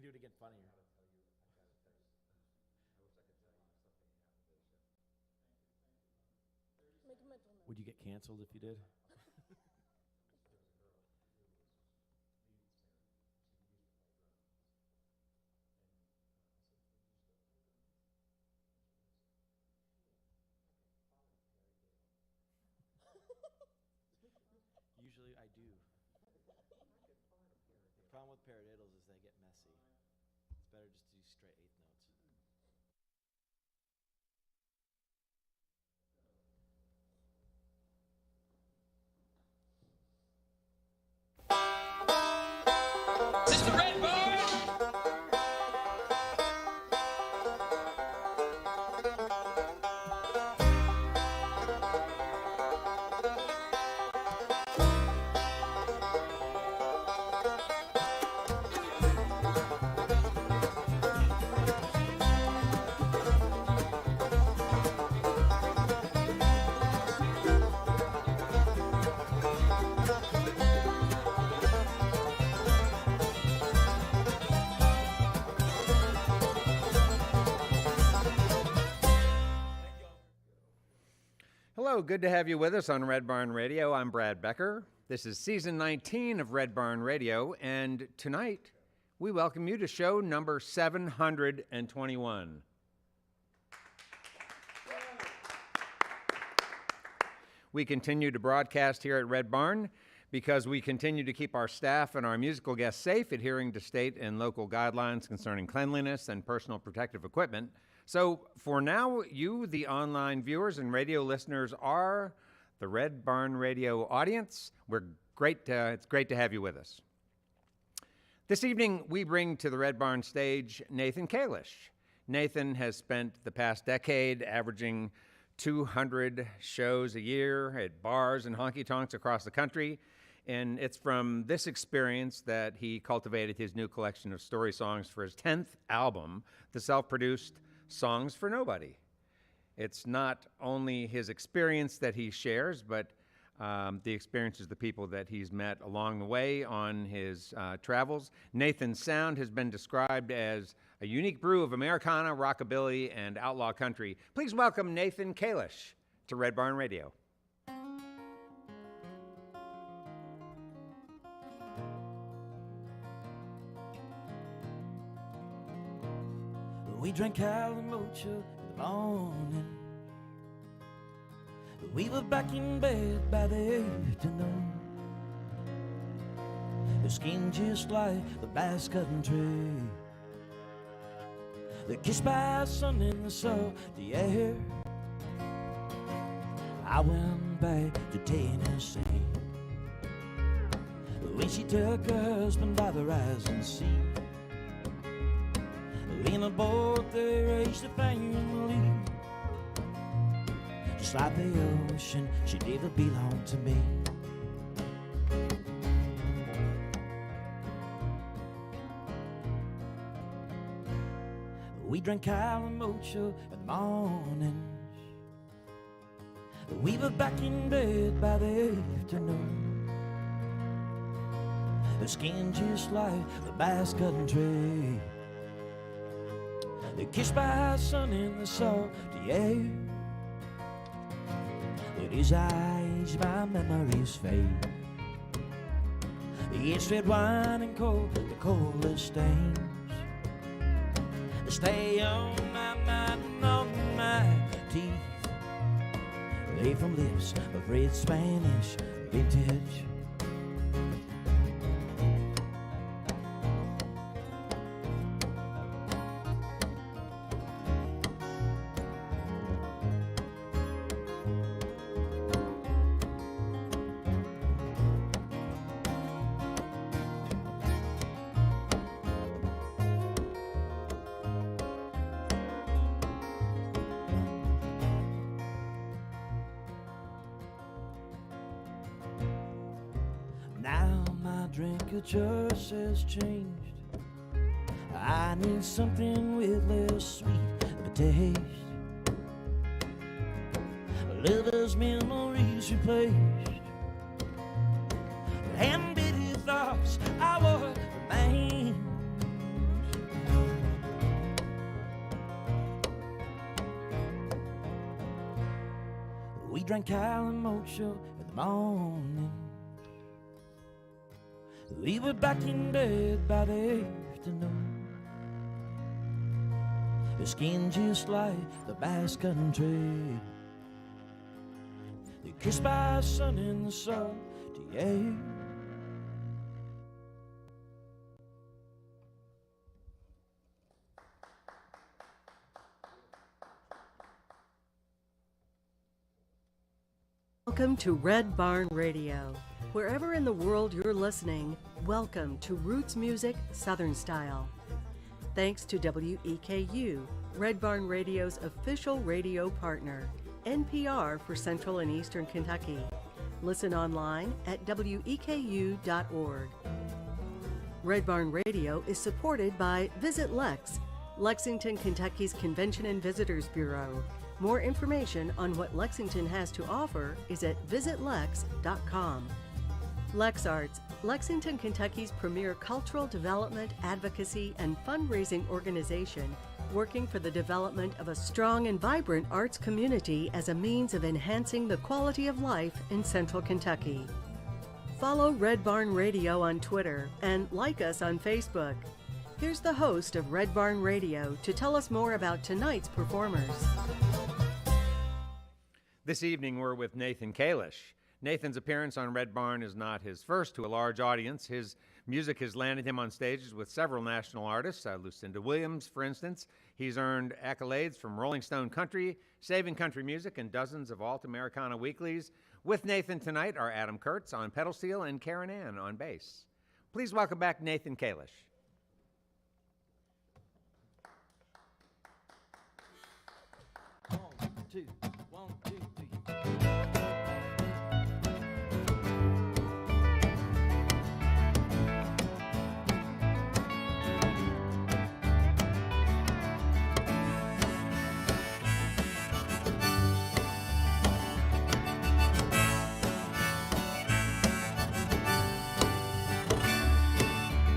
do it again funnier. Make a mental note. Would you get canceled if you did? Usually I do. The problem with paradiddles is they get messy. It's better just to do straight eighth notes. This is the Red Barn. Hello, good to have you with us on Red Barn Radio. I'm Brad Becker. This is season 19 of Red Barn Radio, and tonight we welcome you to show number 721. We continue to broadcast here at Red Barn because we continue to keep our staff and our musical guests safe, adhering to state and local guidelines concerning cleanliness and personal protective equipment. So for now, you, the online viewers and radio listeners, are the Red Barn Radio audience. It's great to have you with us. This evening, we bring to the Red Barn stage Nathan Kalish. Nathan has spent the past decade averaging 200 shows a year at bars and honky-tonks across the country. And it's from this experience that he cultivated his new collection of story songs for his 10th album, the self-produced Songs for Nobody. It's not only his experience that he shares, but the experiences of the people that he's met along the way on his travels. Nathan's sound has been described as a unique brew of Americana, rockabilly, and outlaw country. Please welcome Nathan Kalish to Red Barn Radio. We drank Kalish in the morning. We were back in bed by the afternoon. The skin just like the bass country. The kissed by the sun in the salty air. I went back to Tennessee when she took her husband by the rising sea. In a boat they raised a family. Just like the ocean, she never belonged to me. We drank Kalish in the mornings. We were back in bed by the afternoon. The skin just like the bass country. Kissed by the sun in the salty air. It is eyes, my memories fade. It's red wine and cold, the coldest stains. Stay on my mind and on my teeth. They from lips of red Spanish vintage. Now my drink of choice has changed. I need something with less sweet of a taste. Lover's memories replaced, and bitter thoughts I would remain. We drank Calimocho in the morning. We were back in bed by the afternoon. Her skin just like the Basque Country. They kissed by sun in the sun to air. Welcome to Red Barn Radio. Wherever in the world you're listening, welcome to Roots Music Southern Style. Thanks to WEKU, Red Barn Radio's official radio partner, NPR for Central and Eastern Kentucky. Listen online at weku.org. Red Barn Radio is supported by Visit Lex, Lexington, Kentucky's Convention and Visitors Bureau. More information on what Lexington has to offer is at visitlex.com. LexArts, Lexington, Kentucky's premier cultural development, advocacy, and fundraising organization, working for the development of a strong and vibrant arts community as a means of enhancing the quality of life in Central Kentucky. Follow Red Barn Radio on Twitter and like us on Facebook. Here's the host of Red Barn Radio to tell us more about tonight's performers. This evening we're with Nathan Kalish. Nathan's appearance on Red Barn is not his first to a large audience. His music has landed him on stages with several national artists, Lucinda Williams, for instance. He's earned accolades from Rolling Stone Country, Saving Country Music, and dozens of alt Americana weeklies. With Nathan tonight are Adam Kurtz on pedal steel and Karen Ann on bass. Please welcome back Nathan Kalish. One, two, three.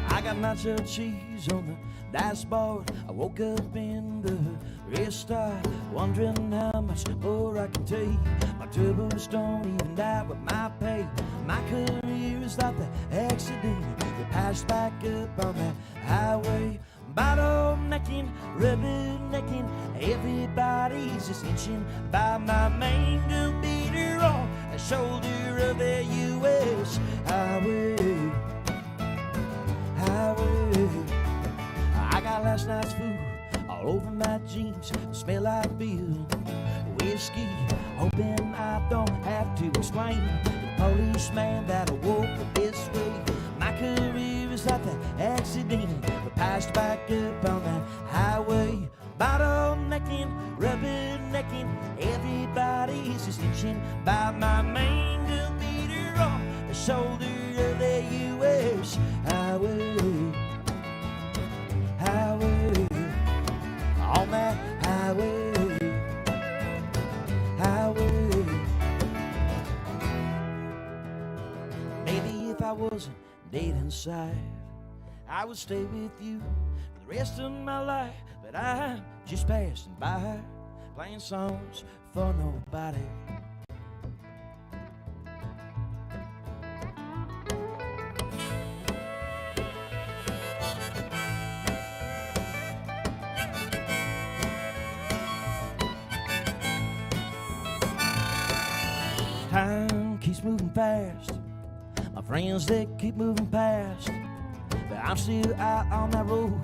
I got nacho cheese on the dashboard. I woke up in the restart, wondering how much more I can take. My turbos don't even die with my pay. My career is like the accident that passed back up on that highway. Bottlenecking, rubbernecking, everybody's just inching by my mango beater on the shoulder of the U.S. highway. I got last night's food all over my jeans, smell like beer, whiskey, hoping I don't have to explain to the policeman that I woke up this way. My career is like the accident that passed back up on that highway. Bottlenecking, rubbernecking, everybody's just inching by my mango beater on the shoulder of the U.S. highway. On that highway. Maybe if I wasn't dead inside, I would stay with you for the rest of my life. But I'm just passing by, playing songs for nobody. Time keeps moving fast. My friends, they keep moving past. But I'm still out on that road,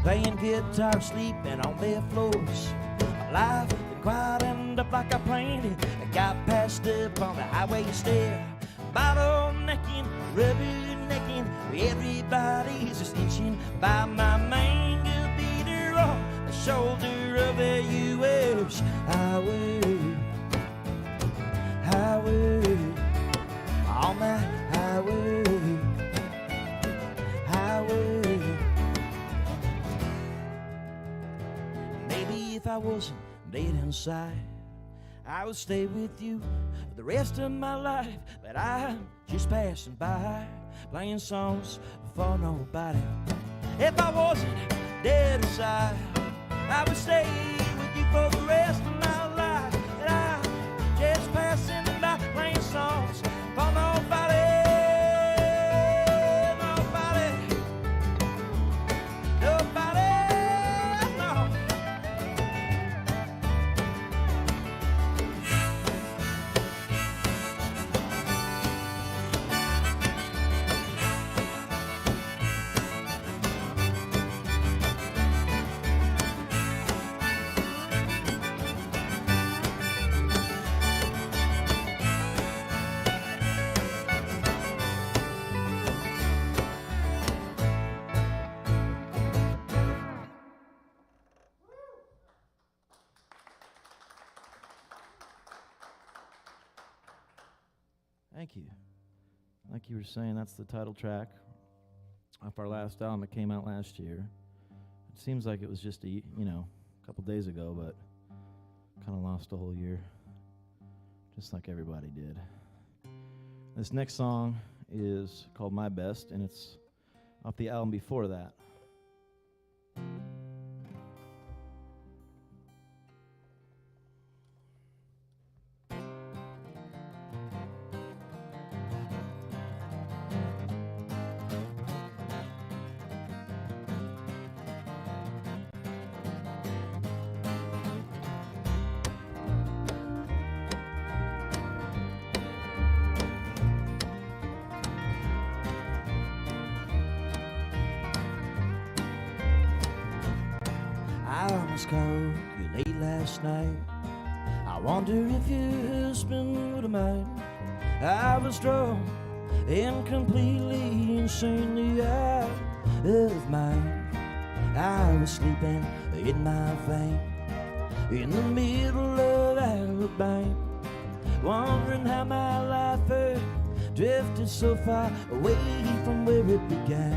playing guitar, sleeping on their floors. My life didn't quite end up like I planned it. I got passed up on the highway stair. Bottlenecking, rubbernecking, everybody's just inching by my mango beater on the shoulder of the U.S. highway. On that highway. Maybe if I wasn't dead inside, I would stay with you for the rest of my life. But I'm just passing by, playing songs for nobody. If I wasn't dead inside, I would stay with you for the rest of my life. And I'm just passing Thank you. Like you were saying, that's the title track off our last album. It came out last year. It seems like it was just a couple days ago, but kind of lost a whole year, just like everybody did. This next song is called My Best, and it's off the album before that. Called you late last night. I wonder if your husband would have mind. I was drunk and completely insanely out of mind. I was sleeping in my van in the middle of Alabama, wondering how my life had drifted so far away from where it began.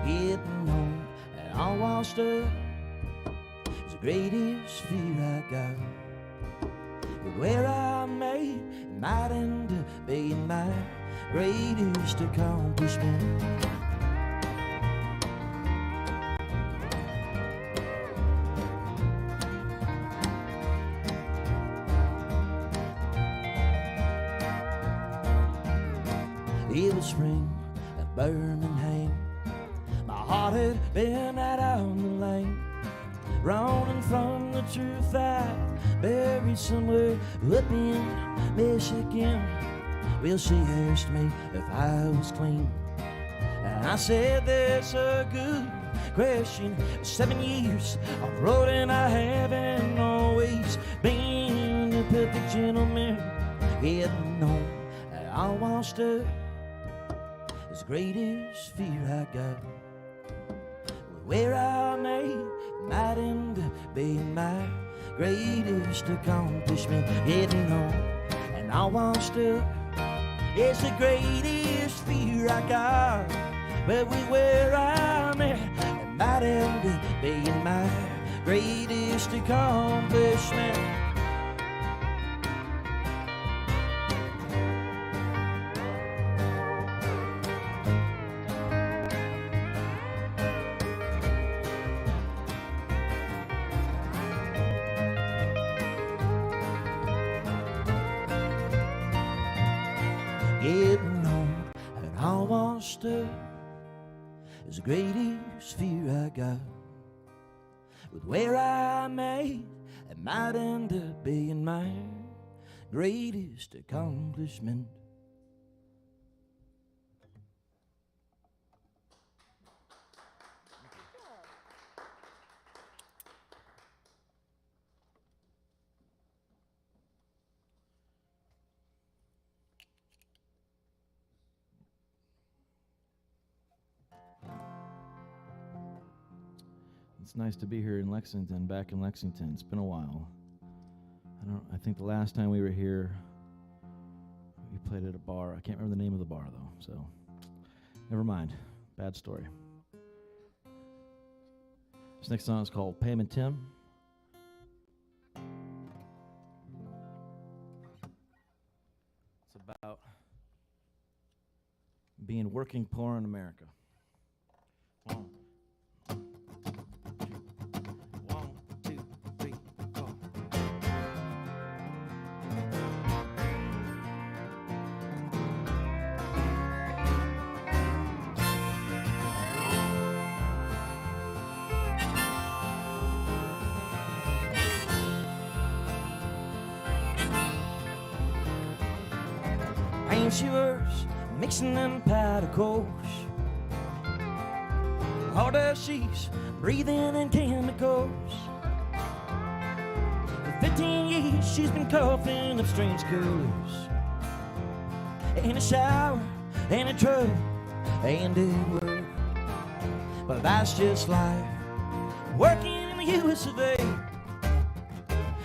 Getting home and all washed up, greatest fear I got. But where I might end up being my greatest accomplishment. It was spring at Birmingham. My heart had been out on the lane, running from the truth I buried somewhere up in Michigan. Well, she asked me if I was clean, and I said that's a good question. 7 years on the road and I haven't always been a perfect gentleman. Getting home and all washed up is the greatest fear I got. Where I might end up being my greatest accomplishment. Getting home and all washed up is the greatest fear I got. But where I might end up being my greatest accomplishment. Getting home and all washed up is the greatest fear I got. With where I might end up being my greatest accomplishment. It's nice to be here in Lexington, back in Lexington. It's been a while. I think the last time we were here, we played at a bar. I can't remember the name of the bar, though, so never mind. Bad story. This next song is called Pam and Tim. It's about being working poor in America. She was mixing them powder coals. Harder she's breathing in chemicals. For 15 years she's been coughing up strange colors. In a shower, in a truck, and at work. But that's just life, working in the US of A.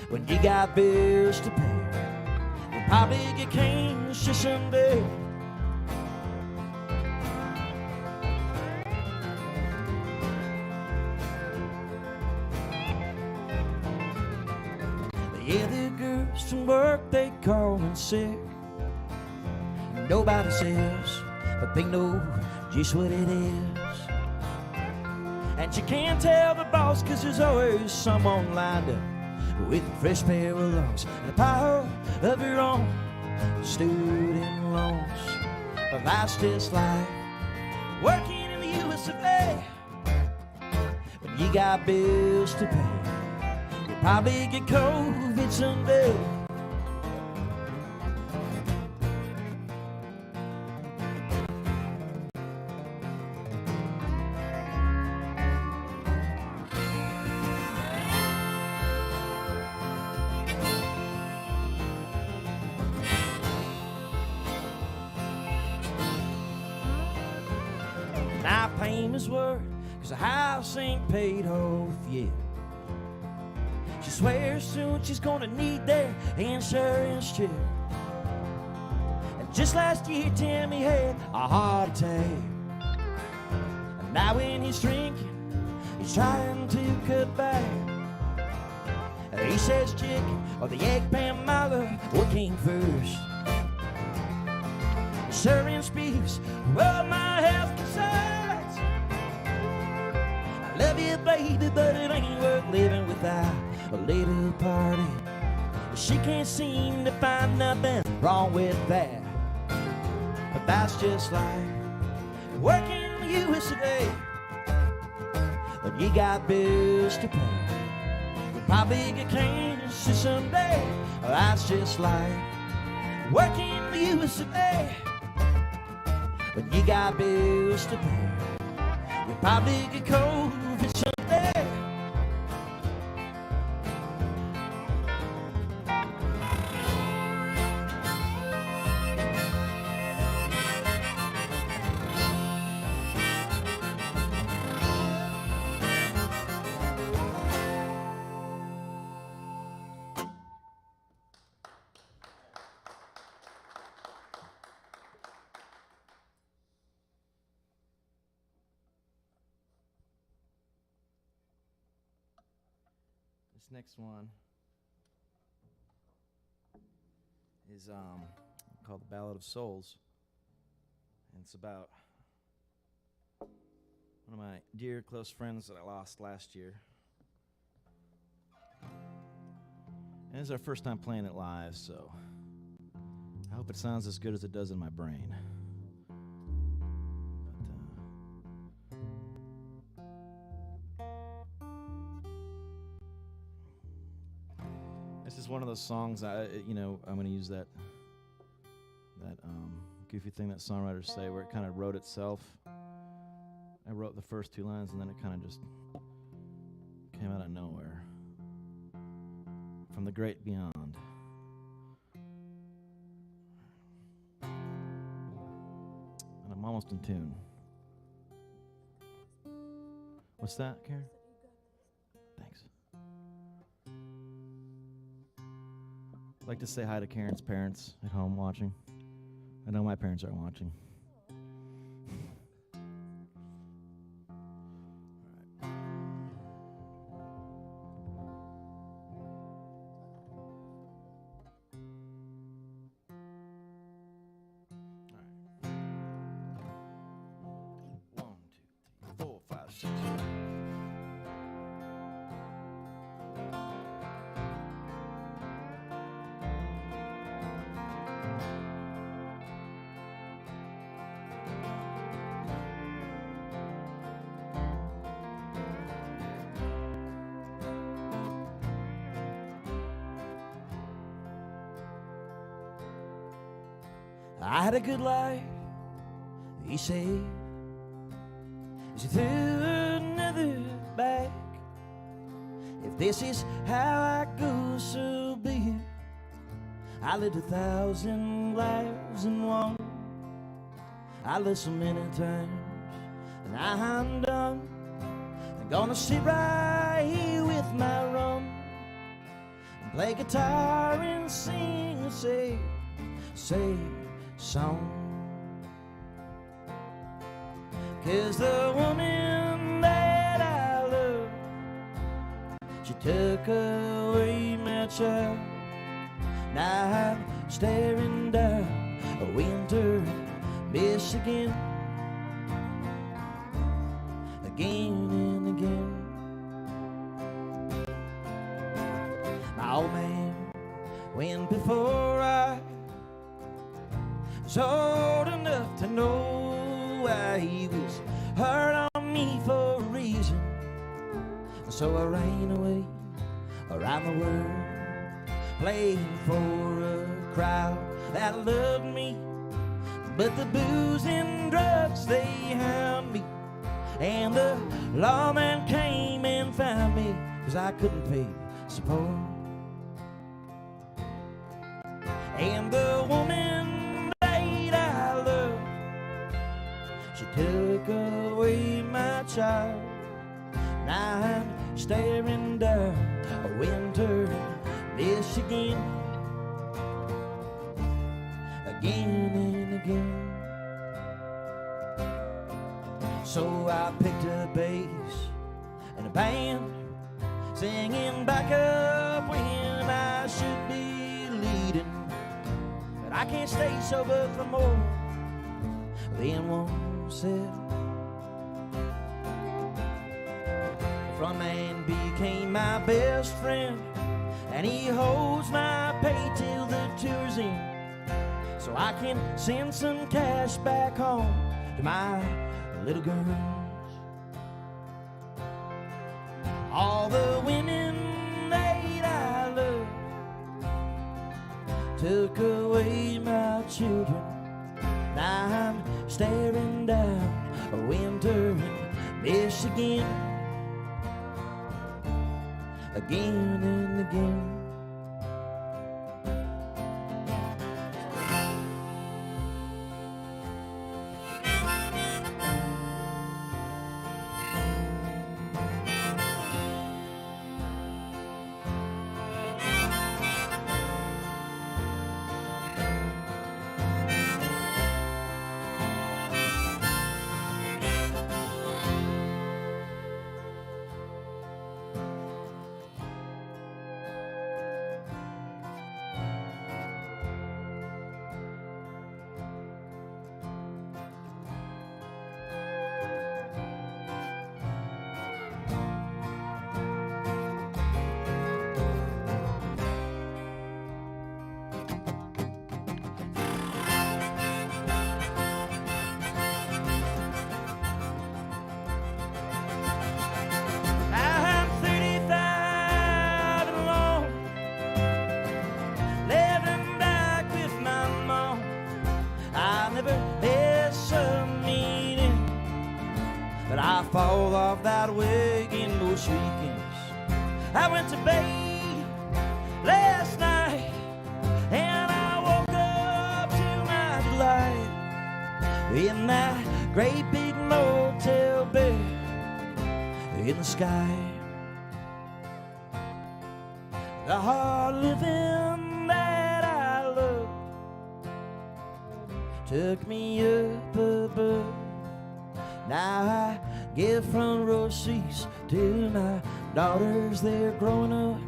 When you got bills to pay, probably get cancer someday. Yeah, the girls from work, they call in sick. Nobody says, but they know just what it is. And you can't tell the boss, 'cause there's always someone lined up with a fresh pair of lungs and a pile of your own student loans. But life's just like working in the US of A. When you got bills to pay, you'll probably get COVID someday. Now paying his word, 'cause the house ain't paid off yet. She swears soon she's gonna need their insurance check. And just last year Tammy had a heart attack. And now when he's drinking, he's trying to cut back. He says chicken or the egg pan mother, what came first? Insurance speaks, well, my health concerns. I love you, baby, but it ain't worth living without a little party. She can't seem to find nothing wrong with that. But that's just like working in the US today. When you got bills to pay, you'll probably get cancer someday. That's just like working in the US today. When you got bills to pay, you'll probably get COVID someday. This next one is called The Ballad of Souls. And it's about one of my dear close friends that I lost last year. And this is our first time playing it live, so I hope it sounds as good as it does in my brain. This is one of those songs I'm going to use that goofy thing that songwriters say, where it kind of wrote itself. I wrote the first two lines, and then it kind of just came out of nowhere. From the great beyond. And I'm almost in tune. What's that, Karen? Thanks. I'd like to say hi to Karen's parents at home watching. I know my parents aren't watching. I had a good life, he said, as he threw another back. If this is how I go, so be it. I lived 1,000 lives in one. I lived so many times, and I'm done. I'm gonna sit right here with my rum and play guitar and sing and say, sad song. 'Cause the woman that I love, she took away my child. Now I'm staring down a winter Michigan again and again. My old man went before I was old enough to know why. He was hard on me for a reason, so I ran away around the world, playing for a crowd that loved me. But the booze and drugs, they hound me, and the lawman came and found me, 'cause I couldn't pay support. And the woman that I love, she took away my child. Now I'm staring down a winter Michigan again and again. So I picked a bass and a band, singing back up when I should be leading. But I can't stay sober for more than one set. The front man became my best friend, and he holds my pay till the tour's in, so I can send some cash back home to my little girls. All the women that I love took away my children. Now I'm staring down a winter in Michigan again and again. Fall off that wagon most weekends. I went to bed last night and I woke up to my delight in that great big motel bed in the sky. The hard living that I love took me up above. Now I give front row seats to my daughters, they're growing up.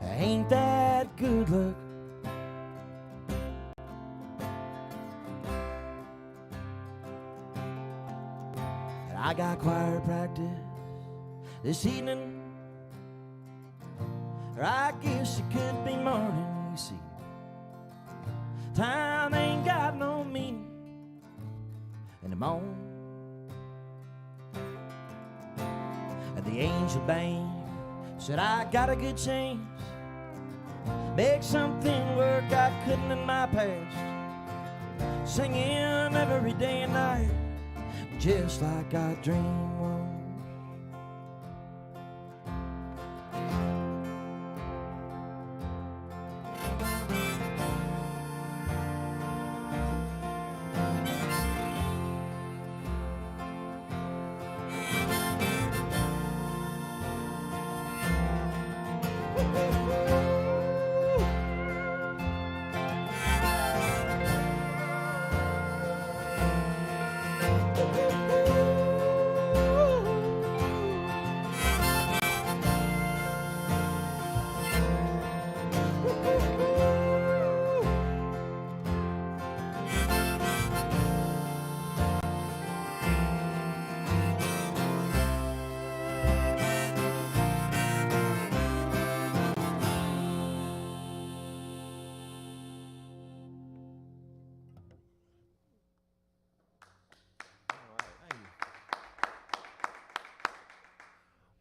Ain't that good luck? And I got choir practice this evening, or I guess it could be morning, you see. Time ain't got no meaning anymore. And the angel band said I got a good chance, make something work I couldn't in my past, singing every day and night just like I dreamed once.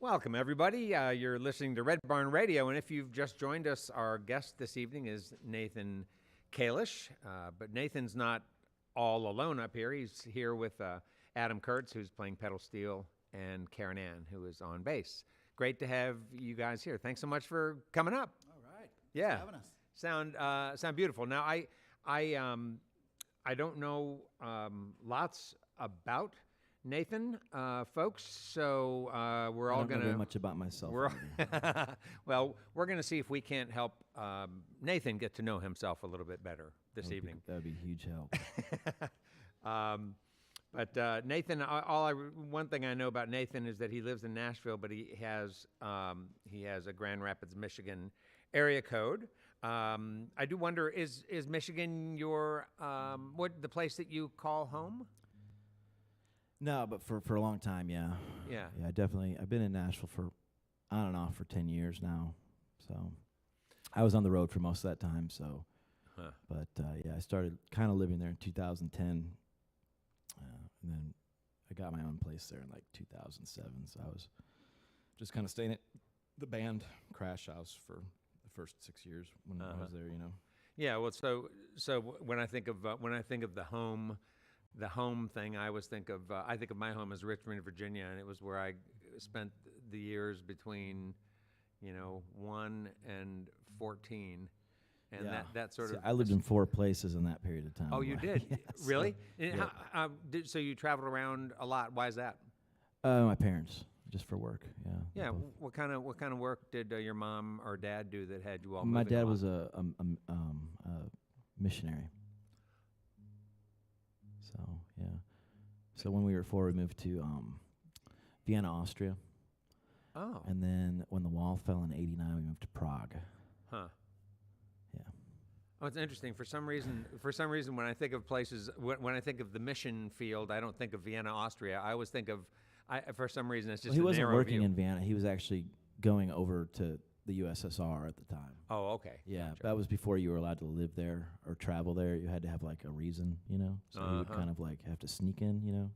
Welcome, everybody. You're listening to Red Barn Radio, and if you've just joined us, our guest this evening is Nathan Kalish. But Nathan's not all alone up here. He's here with Adam Kurtz, who's playing pedal steel, and Karen Ann, who is on bass. Great to have you guys here. Thanks so much for coming up. All right. Yeah. Thanks for having us. Sound beautiful. Now, I don't know lots about Nathan, folks, so we're all I don't know gonna very much about myself. We're either. well, we're gonna see if we can't help Nathan get to know himself a little bit better this evening. That would be a huge help. But Nathan, one thing I know about Nathan is that he lives in Nashville, but he has a Grand Rapids, Michigan area code. I do wonder, is Michigan your the place that you call home? No, but for a long time, yeah. Yeah. Yeah, definitely. I've been in Nashville for on and off for 10 years now. So I was on the road for most of that time. So, but yeah, I started kind of living there in 2010, and then I got my own place there in like 2007. So I was just kind of staying at the band Crash House for the first 6 years when I was there. You know. Yeah. Well, so when I think of the home thing, I think of my home as Richmond, Virginia, and it was where I spent the years between, 1 and 14, and Yeah. that sort See, of. I lived in 4 places in that period of time. Oh, you did? Yes. Really? And Yeah. so you traveled around a lot. Why is that? My parents, just for work. Yeah. they Yeah. both- What kind of work did your mom or dad do that had you all? My moving dad a lot? was a missionary. So yeah. So when we were 4, we moved to Vienna, Austria, Oh. and then when the wall fell in '89, we moved to Prague. Huh. Yeah. Oh, it's interesting. For some reason, when I think of places, when I think of the mission field, I don't think of Vienna, Austria. I always think of, for some reason, it's just Well, he a wasn't narrow working view. in Vienna. He was actually going over to the USSR at the time. Oh, okay. Yeah, Gotcha. that was before you were allowed to live there or travel there. You had to have like a reason, So you would Uh-huh. kind of like have to sneak in,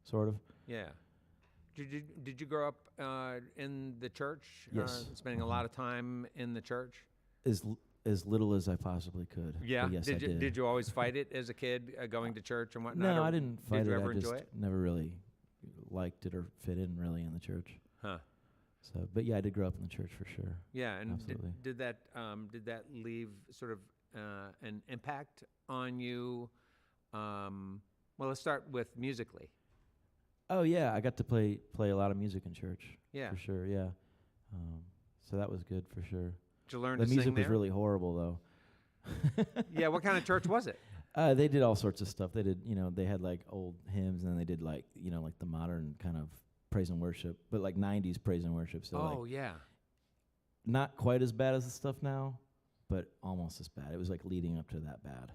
sort of. Yeah. Did you grow up in the church? Yes. Spending a lot of time in the church? As little as I possibly could. Yeah. But yes, I did. Did you always fight it as a kid, going to church and whatnot? No, or I didn't fight Did you it. ever I just enjoy it? never really liked it or fit in really in the church. Huh. So, but yeah, I did grow up in the church for sure. Yeah, and Absolutely. did that leave sort of an impact on you? Well, let's start with musically. Oh yeah, I got to play a lot of music in church. Yeah. For sure. Yeah. So that was good for sure. Did you learn The to music sing was there? really horrible though. Yeah, what kind of church was it? They did all sorts of stuff. They did, they had like old hymns, and then they did like, like the modern kind of praise and worship, but like 90s praise and worship. So Oh, like yeah. not quite as bad as the stuff now, but almost as bad. It was like leading up to that bad.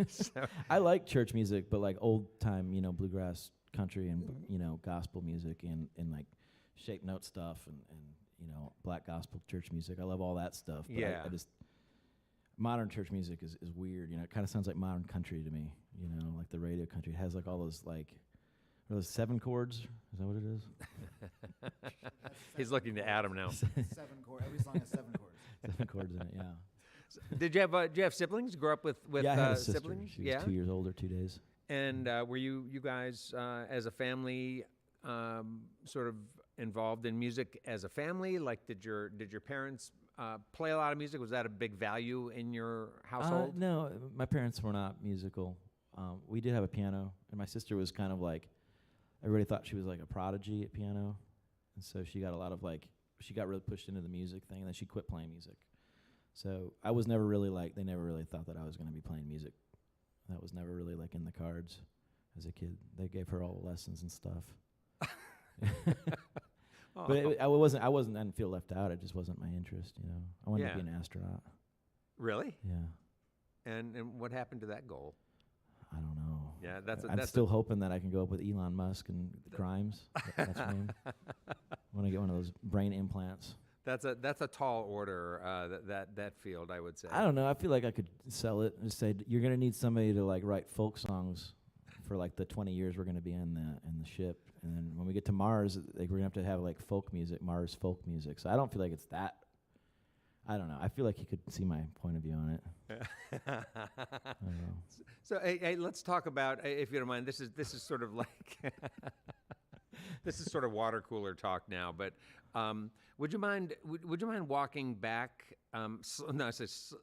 So- I like church music, but like old time, bluegrass country and, gospel music and like shape note stuff and black gospel church music. I love all that stuff. But Yeah. I just, modern church music is weird. It kind of sounds like modern country to me, like the radio country. It has like all those like, are those 7 chords? Is that what it is? He's looking to Adam now. 7 chords. Every song has 7 chords. 7 chords in it, yeah. Did you have siblings? Grow up with Yeah, I had a sister. siblings? She was 2 years older, 2 days. And were you guys as a family sort of involved in music as a family? Like, did your parents play a lot of music? Was that a big value in your household? No, my parents were not musical. We did have a piano, and my sister was kind of like, everybody thought she was like a prodigy at piano, and so she got a lot of like, she got really pushed into the music thing, and then she quit playing music. So I was never really like, they never really thought that I was going to be playing music. That was never really like in the cards as a kid. They gave her all the lessons and stuff. But I didn't feel left out. It just wasn't my interest, I wanted to be Yeah. an astronaut. Really? Yeah. And what happened to that goal? I don't know. Yeah, that's I'm still hoping that I can go up with Elon Musk and Grimes. That's my name. I want to get one of those brain implants. That's a tall order. That field, I would say. I don't know. I feel like I could sell it and say you're going to need somebody to like write folk songs for like the 20 years we're going to be in the ship, and then when we get to Mars, like we're going to have to have like folk music, Mars folk music. So I don't feel like it's that. I don't know. I feel like you could see my point of view on it. I don't know. So hey, let's talk about, if you don't mind. This is sort of like this is sort of water cooler talk now. But would you mind walking back?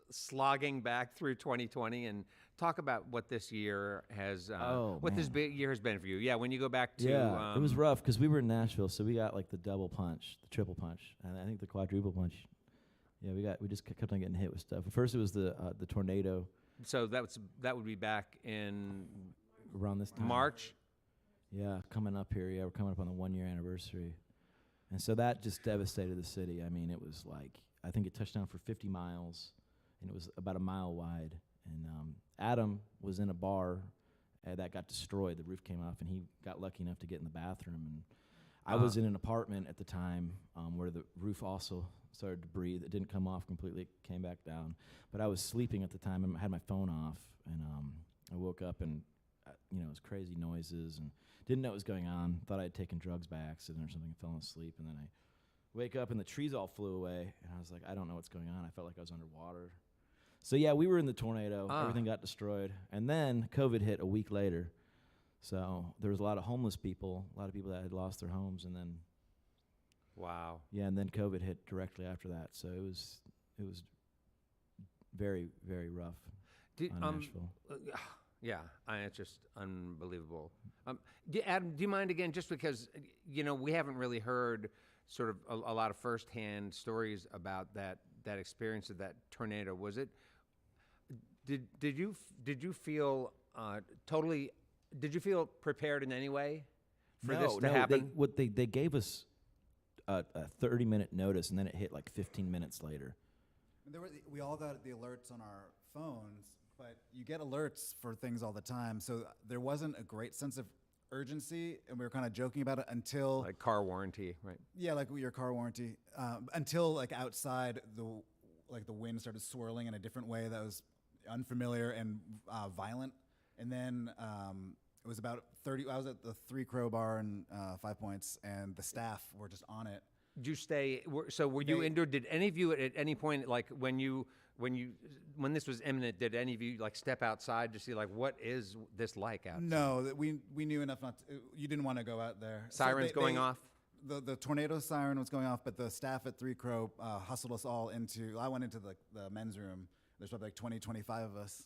Slogging back through 2020 and talk about what this year has year has been for you. Yeah, when you go back to it was rough because we were in Nashville, so we got like the double punch, the triple punch, and I think the quadruple punch. Yeah, we just kept on getting hit with stuff. First, it was the tornado. So that would be back in around this time. March. Yeah, coming up here. Yeah, we're coming up on the 1 year anniversary, and so that just devastated the city. I mean, it was like I think it touched down for 50 miles, and it was about a mile wide. And Adam was in a bar that got destroyed. The roof came off, and he got lucky enough to get in the bathroom. And I was in an apartment at the time where the roof also started to breathe. It didn't come off completely, it came back down. But I was sleeping at the time and I had my phone off, and I woke up and it was crazy noises and didn't know what was going on. Thought I had taken drugs by accident or something and fell asleep. And then I wake up and the trees all flew away, and I was like, I don't know what's going on. I felt like I was underwater. So yeah, we were in the tornado. Everything got destroyed. And then COVID hit a week later. So there was a lot of homeless people, a lot of people that had lost their homes, and then wow. Yeah, and then COVID hit directly after that. So it was very, very rough on Nashville. Yeah, it's just unbelievable. Adam, do you mind again, just because we haven't really heard sort of a lot of firsthand stories about that experience of that tornado. Was it? Did you feel totally? Did you feel prepared in any way for this to happen? They gave us a 30-minute notice, and then it hit like 15 minutes later. We all got the alerts on our phones, but you get alerts for things all the time. So there wasn't a great sense of urgency, and we were kind of joking about it until like car warranty, right? Yeah, like your car warranty. Until like outside, the wind started swirling in a different way that was unfamiliar and violent. And then it was about 30. I was at the 3 Crow Bar in 5 Points, and the staff were just on it. Did you stay? Were you indoor? Did any of you at any point, like when this was imminent, did any of you like step outside to see like what is this like outside? No, we knew enough not to. You didn't want to go out there. Sirens going off. The tornado siren was going off, but the staff at 3 Crow hustled us all into. I went into the men's room. There's probably like 20, 25 of us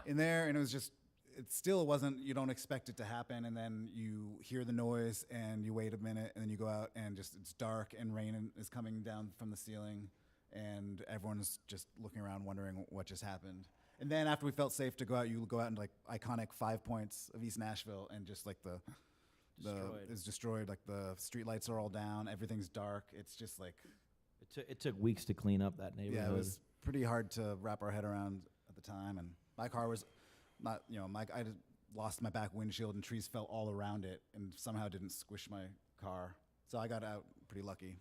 in there, and it was just. It still wasn't. You don't expect it to happen, and then you hear the noise, and you wait a minute, and then you go out, and just it's dark, and rain is coming down from the ceiling, and everyone's just looking around, wondering what just happened. And then after we felt safe to go out, you go out into like iconic 5 Points of East Nashville, and just like it's destroyed. Like the street lights are all down, everything's dark. It's just like it took weeks to clean up that neighborhood. Yeah, it was pretty hard to wrap our head around at the time, and my car was. I just lost my back windshield and trees fell all around it and somehow didn't squish my car. So I got out pretty lucky.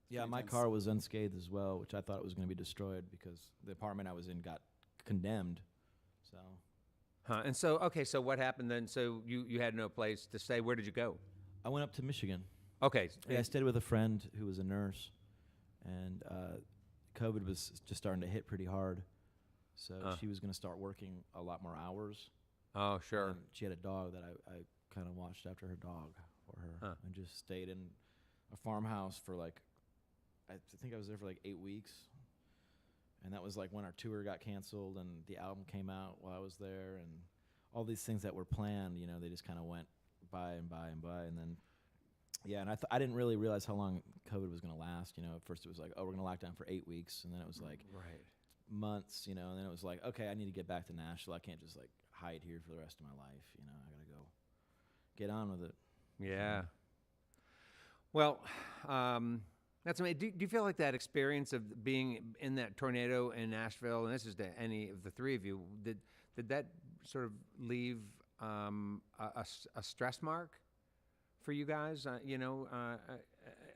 Yeah, my car was unscathed as well, which I thought it was going to be destroyed because the apartment I was in got condemned. So. And so what happened then? So you had no place to stay. Where did you go? I went up to Michigan. Okay. Yeah, I stayed with a friend who was a nurse, and COVID was just starting to hit pretty hard. So she was going to start working a lot more hours. Oh, sure. And she had a dog that I kind of watched after her dog for her and just stayed in a farmhouse for like, I think I was there for like 8 weeks. And that was like when our tour got canceled and the album came out while I was there, and all these things that were planned, they just kind of went by and by and by. And then, yeah, and I didn't really realize how long COVID was going to last. At first it was like, oh, we're going to lock down for 8 weeks. And then it was like, right. Months, and then it was like, okay, I need to get back to Nashville. I can't just like hide here for the rest of my life. I gotta go get on with it. Yeah. Well, that's amazing. Do you feel like that experience of being in that tornado in Nashville, and this is to any of the three of you, did that sort of leave a stress mark for you guys?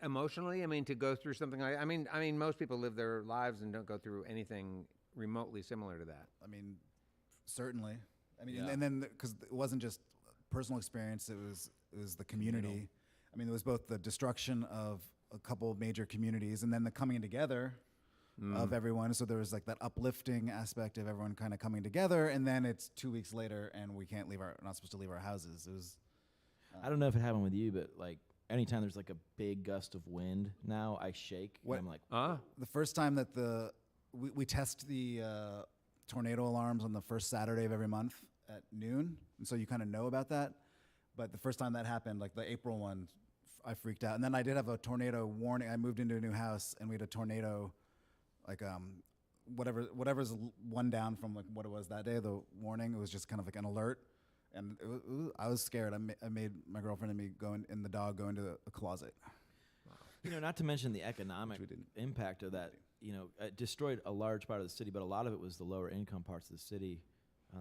Emotionally, to go through something like, I mean, most people live their lives and don't go through anything remotely similar to that. Certainly. I mean, and then because it wasn't just personal experience, it was the community. I mean, it was both the destruction of a couple of major communities and then the coming together of everyone. So there was like that uplifting aspect of everyone kind of coming together, and then it's 2 weeks later and we can't not supposed to leave our houses. It was. I don't know if it happened with you, but like anytime there's like a big gust of wind now, I shake. What? And I'm like, The first time that we test the tornado alarms on the first Saturday of every month at noon, and so you kind of know about that. But the first time that happened, like the April one, I freaked out. And then I did have a tornado warning. I moved into a new house, and we had a tornado, like whatever's one down from like what it was that day. The warning, it was just kind of like an alert, and I was scared. I made my girlfriend and me go in the dog go into a closet. not to mention the economic impact of that. It destroyed a large part of the city, but a lot of it was the lower income parts of the city.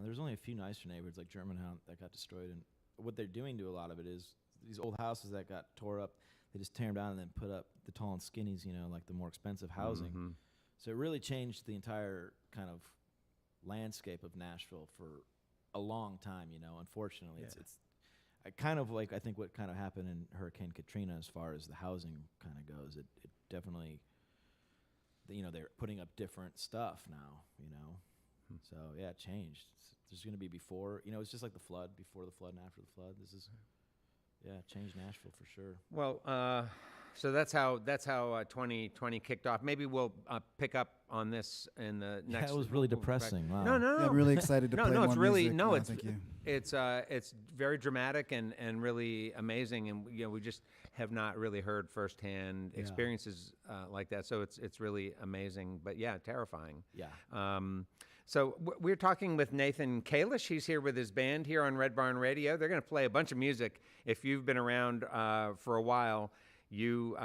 There's only a few nicer neighborhoods like Germantown that got destroyed, and what they're doing to a lot of it is these old houses that got tore up, they just tear them down and then put up the tall and skinnies, like the more expensive housing. So it really changed the entire kind of landscape of Nashville for a long time, Unfortunately, it's kind of like I think what kind of happened in Hurricane Katrina as far as the housing kind of goes. It definitely, they're putting up different stuff now, So, yeah, it changed. There's going to be before, it's just like the flood, before the flood and after the flood. This is, it changed Nashville for sure. Well, so that's how 2020 kicked off. Maybe we'll pick up on this in the next. That was really depressing. Wow. No. Yeah, I'm really excited to play more it's really music. it's thank you. it's very dramatic and really amazing, and we just have not really heard firsthand experiences like that. So it's really amazing, but terrifying. Yeah. So we're talking with Nathan Kalish. He's here with his band here on Red Barn Radio. They're going to play a bunch of music. If you've been around for a while, you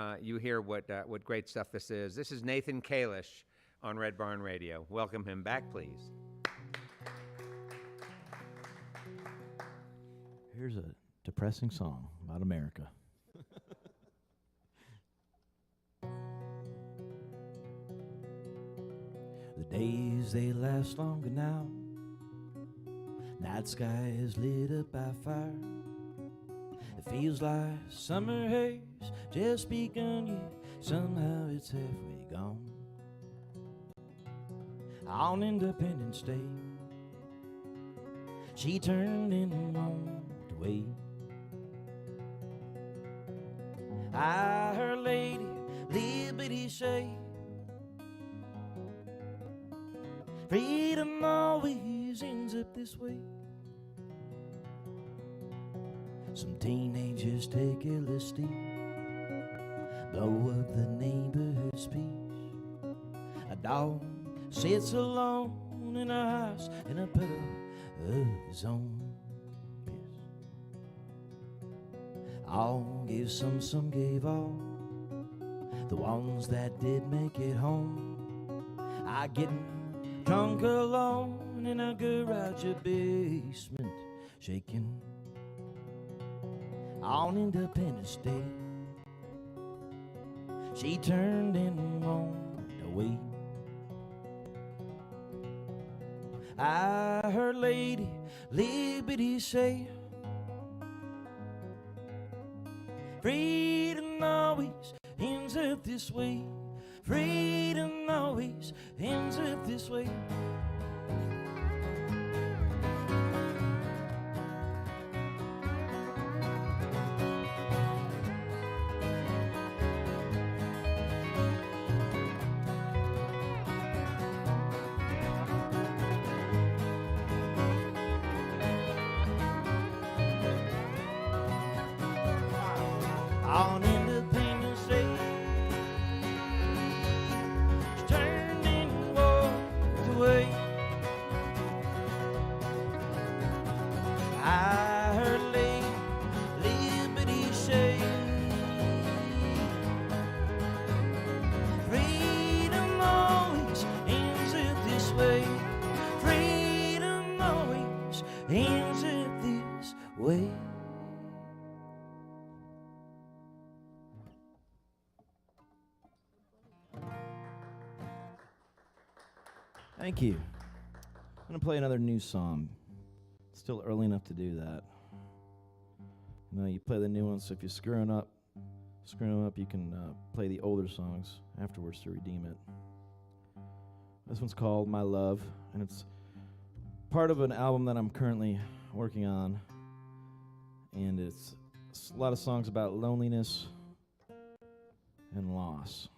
hear what great stuff this is. This is Nathan Kalish on Red Barn Radio. Welcome him back, please. Here's a depressing song about America. The days, they last longer now. Night sky is lit up by fire. It feels like summer haze just begun, yet somehow it's halfway gone. On Independence Day, she turned and walked away. I heard Lady Liberty say, freedom always ends up this way. Some teenagers take LSD, blow up the neighborhood's peace. A dog sits alone in a house in a puddle of his own piss. All gave some gave all. The ones that did make it home, I getting drunk alone in a garage basement, shaking on Independence Day. She turned and walked away. I heard Lady Liberty say, freedom always ends up this way. Freedom always ends up this way. On Independence Day, she turned and walked away. I heard Lady Liberty say, freedom always ends up this way. Freedom always ends up this way. Thank you. I'm going to play another new song. still early enough to do that. You know, you play the new ones, so if you're screwing up, you can play the older songs afterwards to redeem it. This one's called My Love, and it's part of an album that I'm currently working on, and it's a lot of songs about loneliness and loss.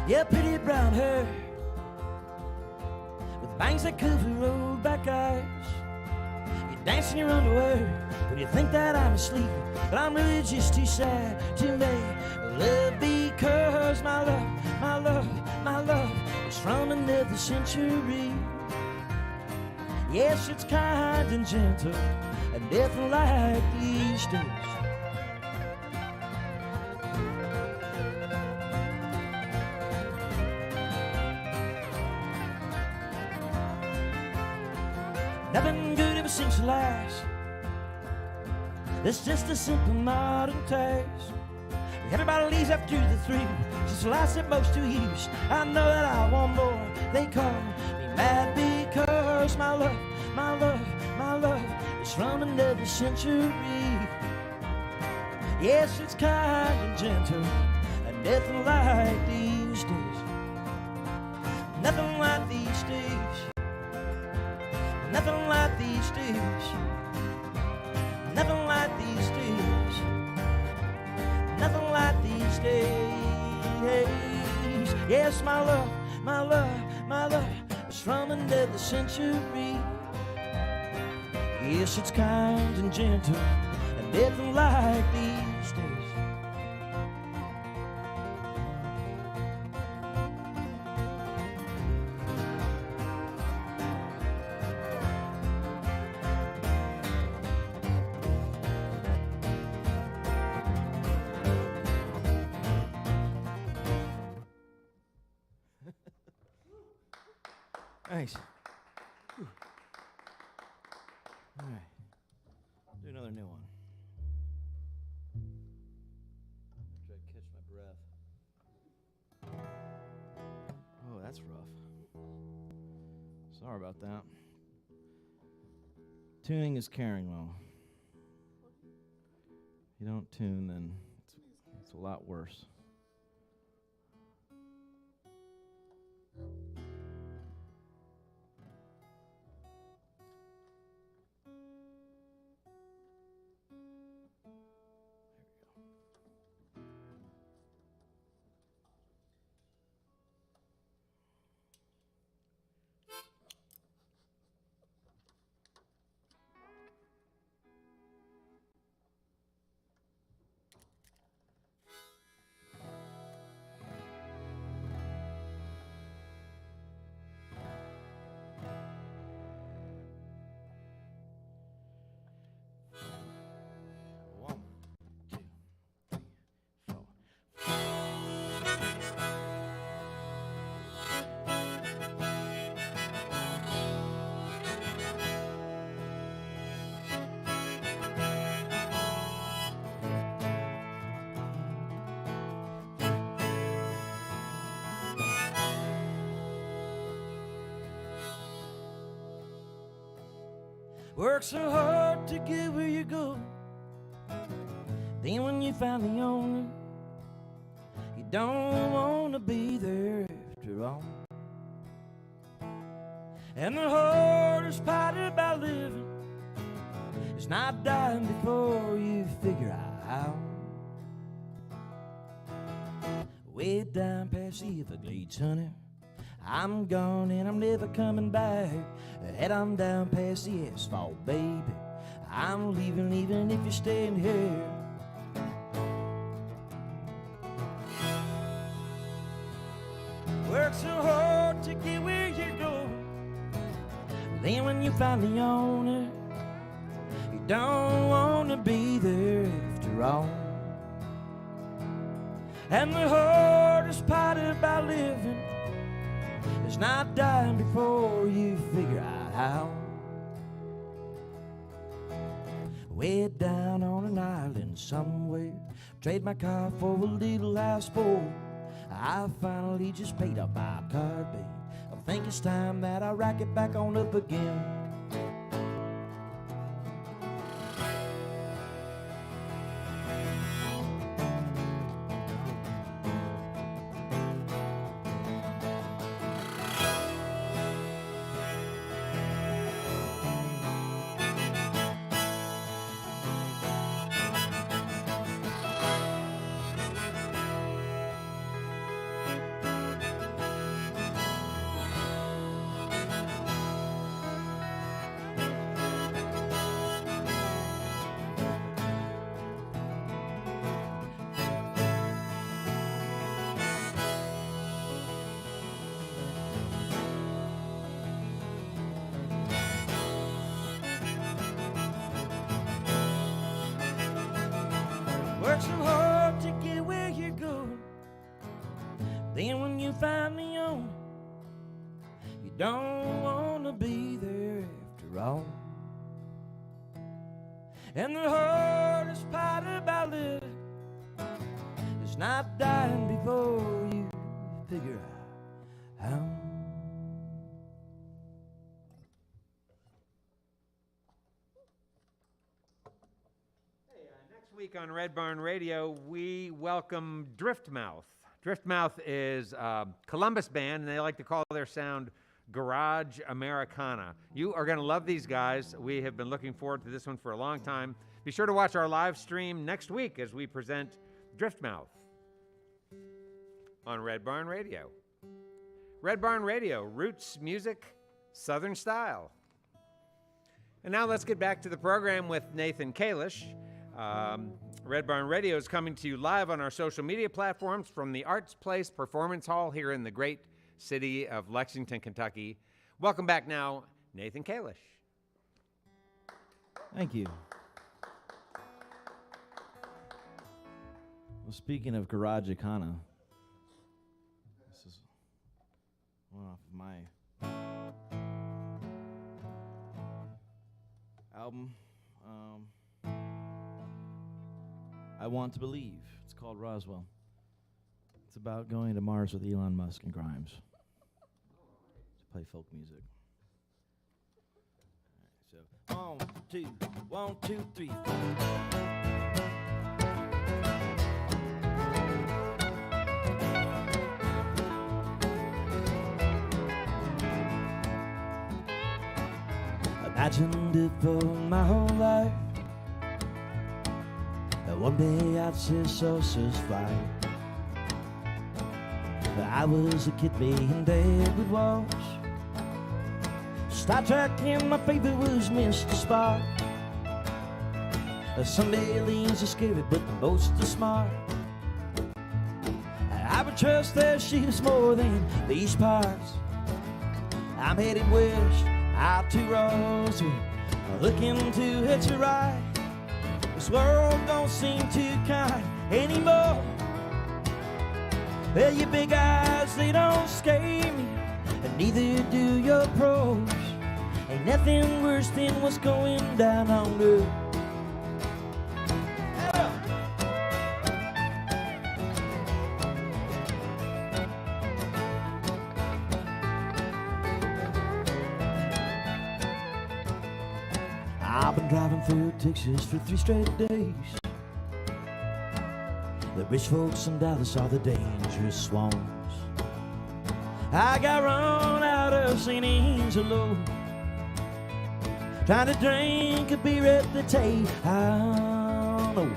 Yeah, pretty brown hair with bangs that cover rolled back eyes. You dance in your underwear when you think that I'm asleep, but I'm really just too sad to make love, because my love, my love, my love is from another century. Yes, it's kind and gentle and nothing like these days. Nothing good ever seems to last. It's just a simple modern taste. Everybody leaves after the thrill, just lasts at most 2 years. I know that I want more. They call me mad because my love, my love, my love is from another century. Yes, it's kind and gentle and nothing like these days. Nothing like these days. Nothing like these days. Nothing like these days. Nothing like these days. Yes, my love, my love, my love is from another century. Yes, it's kind and gentle and nothing like these days. Nice. Whew. All right. Do another new one. Try to catch my breath. Oh, that's rough. Sorry about that. Tuning is caring, well. If you don't tune, then it's a lot worse. Work so hard to get where you go. Then when you finally own it, you don't want to be there after all. And the hardest part about living is not dying before you figure out how. Way down past the Everglades, honey, I'm gone and I'm never coming back. Head on down past the asphalt, baby, I'm leaving even if you're staying here. Work so hard to get where you go. Then when you finally own it, you don't want to be there after all. And the hardest part about living is not dying before you figure out how. Way down on an island somewhere, trade my car for a little houseboat. I finally just paid off my car, babe. I think it's time that I rack it back on up again. Work so hard to get where you're going. Then when you finally own it, you don't want to be there after all. And the hardest part about living is not dying before you figure out how. Next week on Red Barn Radio, we welcome Driftmouth. Driftmouth is a Columbus band, and they like to call their sound garage Americana. You are going to love these guys. We have been looking forward to this one for a long time. Be sure to watch our live stream next week as we present Driftmouth on Red Barn Radio. Red Barn Radio, roots, music, Southern style. And now let's get back to the program with Nathan Kalish. Red Barn Radio is coming to you live on our social media platforms from the Arts Place Performance Hall here in the great city of Lexington, Kentucky. Welcome back now, Nathan Kalish. Thank you. Well, speaking of garage Americana, this is one off of my album. I Want to Believe. It's called Roswell. It's about going to Mars with Elon Musk and Grimes to play folk music. All right, so 1, 2, 3, 4. Imagined it for my whole life, that one day I'd see saucers fly. I was a kid playing David Walsh. Star Trek and my favorite was Mr. Spock. Some aliens are scary, but the most are smart. I would trust their ships more than these parts. I'm headed west, out to Roswell, looking to hitch a ride. This world don't seem too kind anymore. Well, your big eyes, they don't scare me, and neither do your pros. Ain't nothing worse than what's going down on Earth. I've been driving through Texas for 3 straight days. The rich folks in Dallas are the dangerous swamps. I got run out of St. Angelo, trying to drink a beer at the table. I don't know.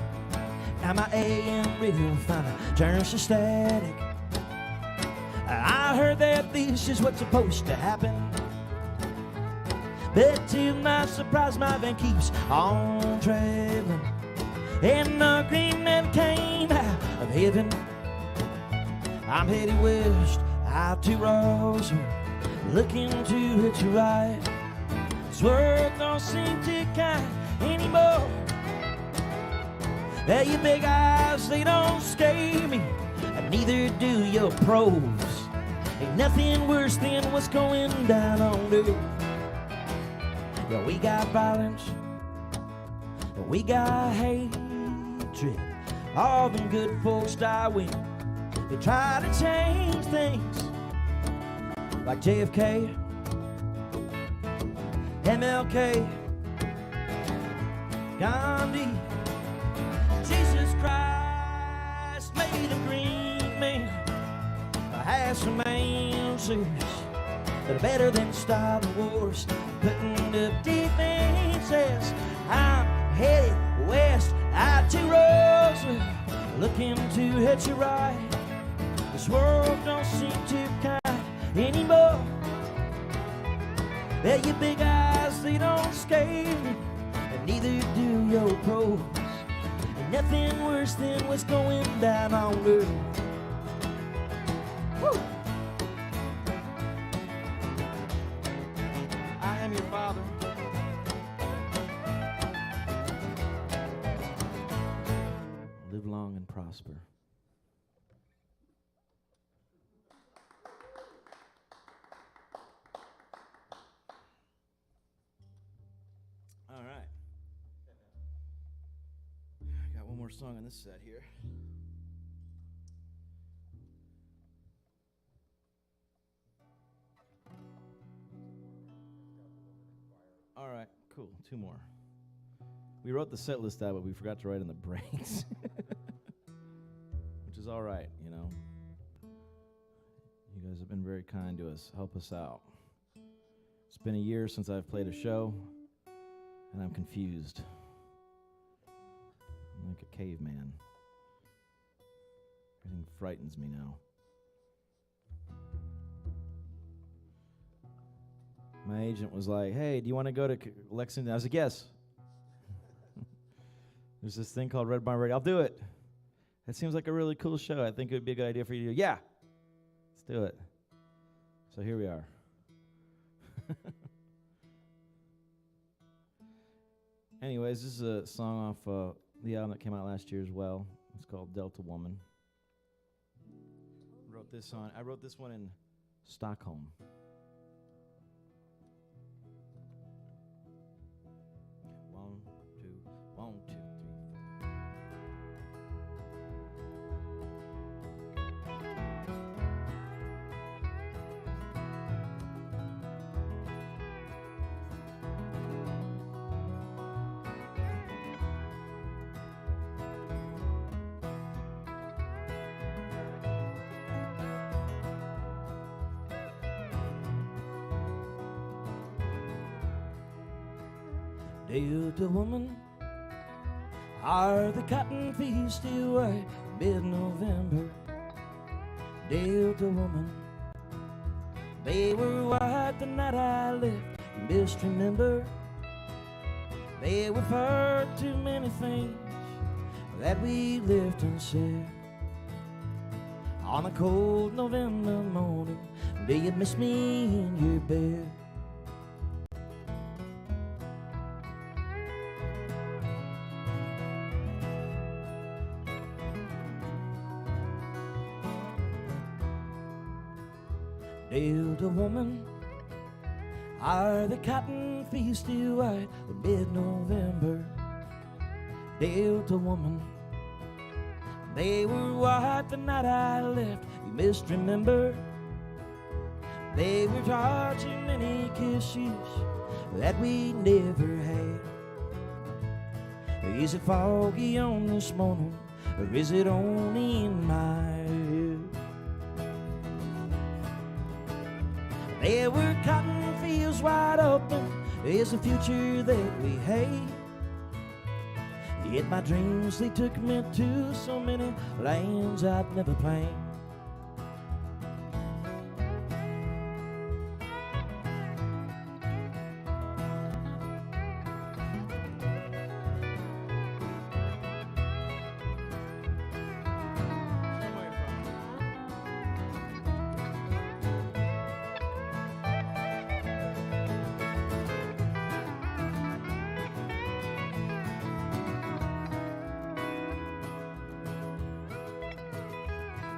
Now my AM radio finally turns to static. I heard that this is what's supposed to happen, but to my surprise, my van keeps on traveling, and the green man came out of heaven. I'm headed west, out to Roswell, looking to hitch a ride. This world don't seem too kind anymore. Your big eyes, they don't scare me, and neither do your pros. Ain't nothing worse than what's going down on earth. Yeah, we got violence, we got hatred. All them good folks die when they try to change things, like JFK, MLK, Gandhi. Jesus Christ made a green man. I have some answers that are better than starting wars, putting up defenses. I'm headed west out to Rosa, looking to hit you right. This world don't seem too kind anymore. Your big eyes, they don't scare me, and neither do your pros. Ain't nothing worse than what's going down on earth. Woo! I am your father. Live long and prosper. All right. I got one more song on this set here. All right, cool. Two more. We wrote the set list out, but we forgot to write in the breaks. Which is all right, you know. You guys have been very kind to us. Help us out. It's been a year since I've played a show, and I'm confused. I'm like a caveman. Everything frightens me now. My agent was like, hey, do you want to go to Lexington? I was like, yes. There's this thing called Red Barn Radio. I'll do it. That seems like a really cool show. I think it would be a good idea for you to do. Yeah, let's do it. So here we are. Anyways, this is a song off the album that came out last year as well. It's called Delta Woman. I wrote this one in Stockholm. 1, 2, 1, 2, 3, 4. Delta woman, are the cotton fields still white mid-November? Delta woman, they were white the night I left, you misremember. There were far too many things that we left unsaid. On a cold November morning, do you miss me in your bed? Delta woman, are the cotton fields still white mid-November? Delta woman, they were white the night I left, you misremember. They were far too many kisses that we never had. Is it foggy on this morning, or is it only in my head? There were cotton fields wide open, is a future that we hate. Yet my dreams, they took me to so many lands I'd never planned.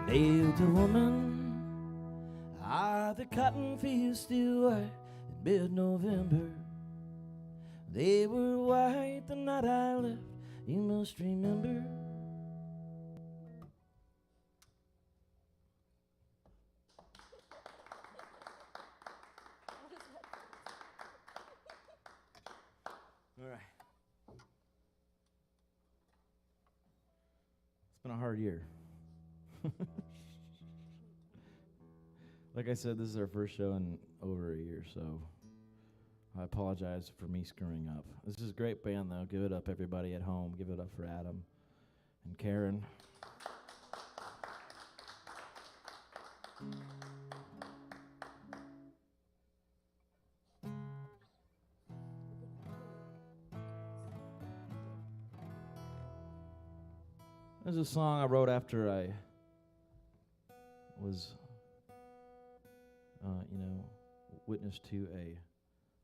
nailed the woman. Are the cotton fields still white in mid-November? They were white the night I left, you must remember. All right. It's been a hard year. Like I said, this is our first show in over a year, so I apologize for me screwing up. This is a great band, though. Give it up, everybody at home. Give it up for Adam and Karen. There's a song I wrote after I was, witness to a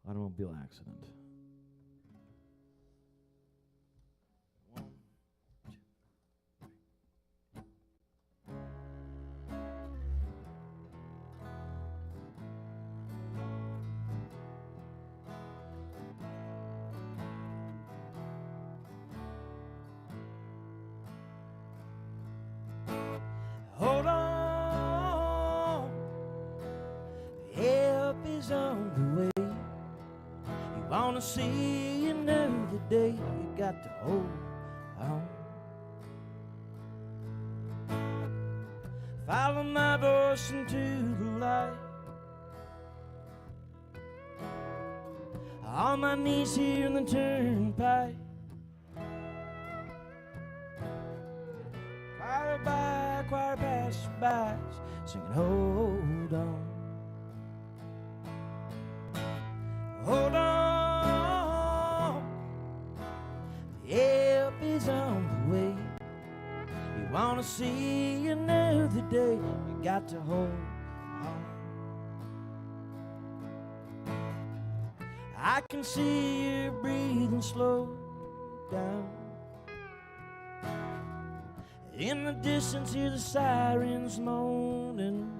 automobile accident. One, two, three. Hold on, help is on the way. You wanna see another day, you got to hold on. Follow my voice into the light. On my knees here in the turnpike. Choir by choir passersby, singing hold on. Hold on, help is on the way. You wanna see another day, you got to hold on. I can see you breathing slow down. In the distance, hear the sirens moaning.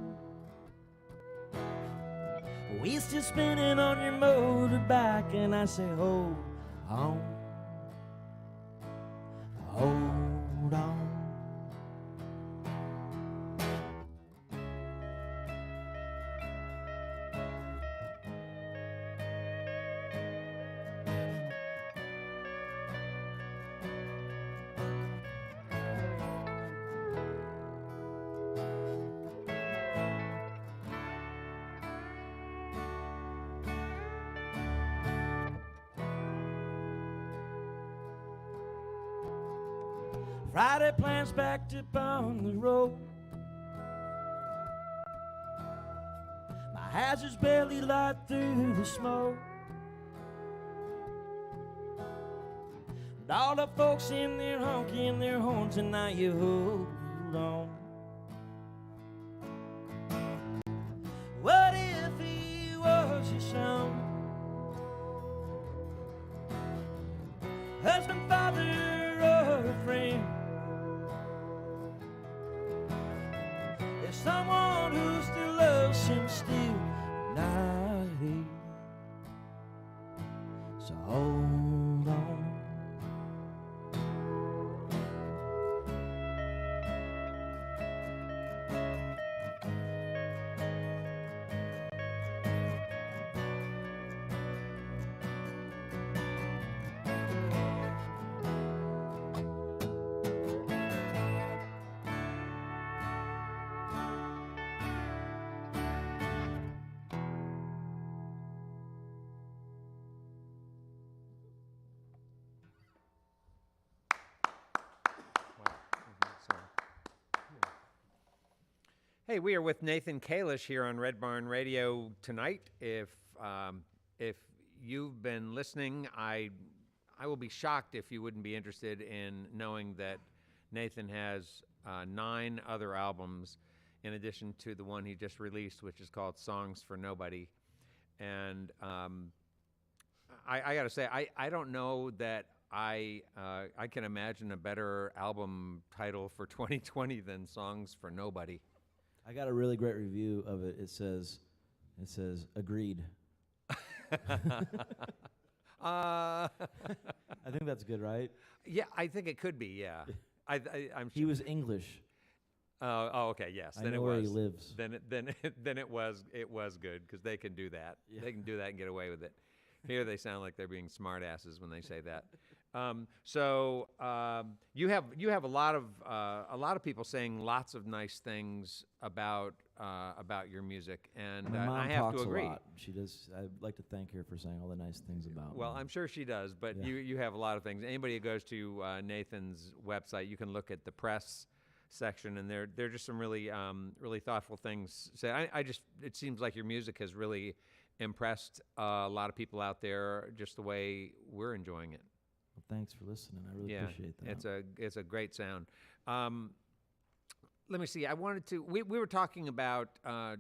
We still spinning on your motorbike, and I say, hold on, hold on. Friday plans backed up on the road. My hazards barely light through the smoke. And all the folks in there honking their horns, and now you hold on. What if he was your son? Husband, father, or a friend? There's someone who still loves him still not here. So hold on. Hey, we are with Nathan Kalish here on Red Barn Radio tonight. If you've been listening, I will be shocked if you wouldn't be interested in knowing that Nathan has 9 other albums in addition to the one he just released, which is called Songs for Nobody. And I got to say, I don't know that I can imagine a better album title for 2020 than Songs for Nobody. I got a really great review of it. It says, agreed. Uh, I think that's good, right? yeah, I think it could be. Yeah, I'm He sure. was English. Oh, okay. Yes. I Then know it where was. he lives. Then it was good because they can do that. Yeah. They can do that and get away with it. Here they sound like they're being smartasses when they say that. So you have a lot of people saying lots of nice things about your music, and My mom I have talks to agree. a lot. She does. I'd like to thank her for saying all the nice things about Well, me. I'm sure she does, but Yeah. you have a lot of things. Anybody who goes to Nathan's website, you can look at the press section, and there are just some really really thoughtful things. It seems like your music has really impressed a lot of people out there, just the way we're enjoying it. Well, thanks for listening. I really appreciate that. It's a great sound. Let me see. I wanted to. We were talking about the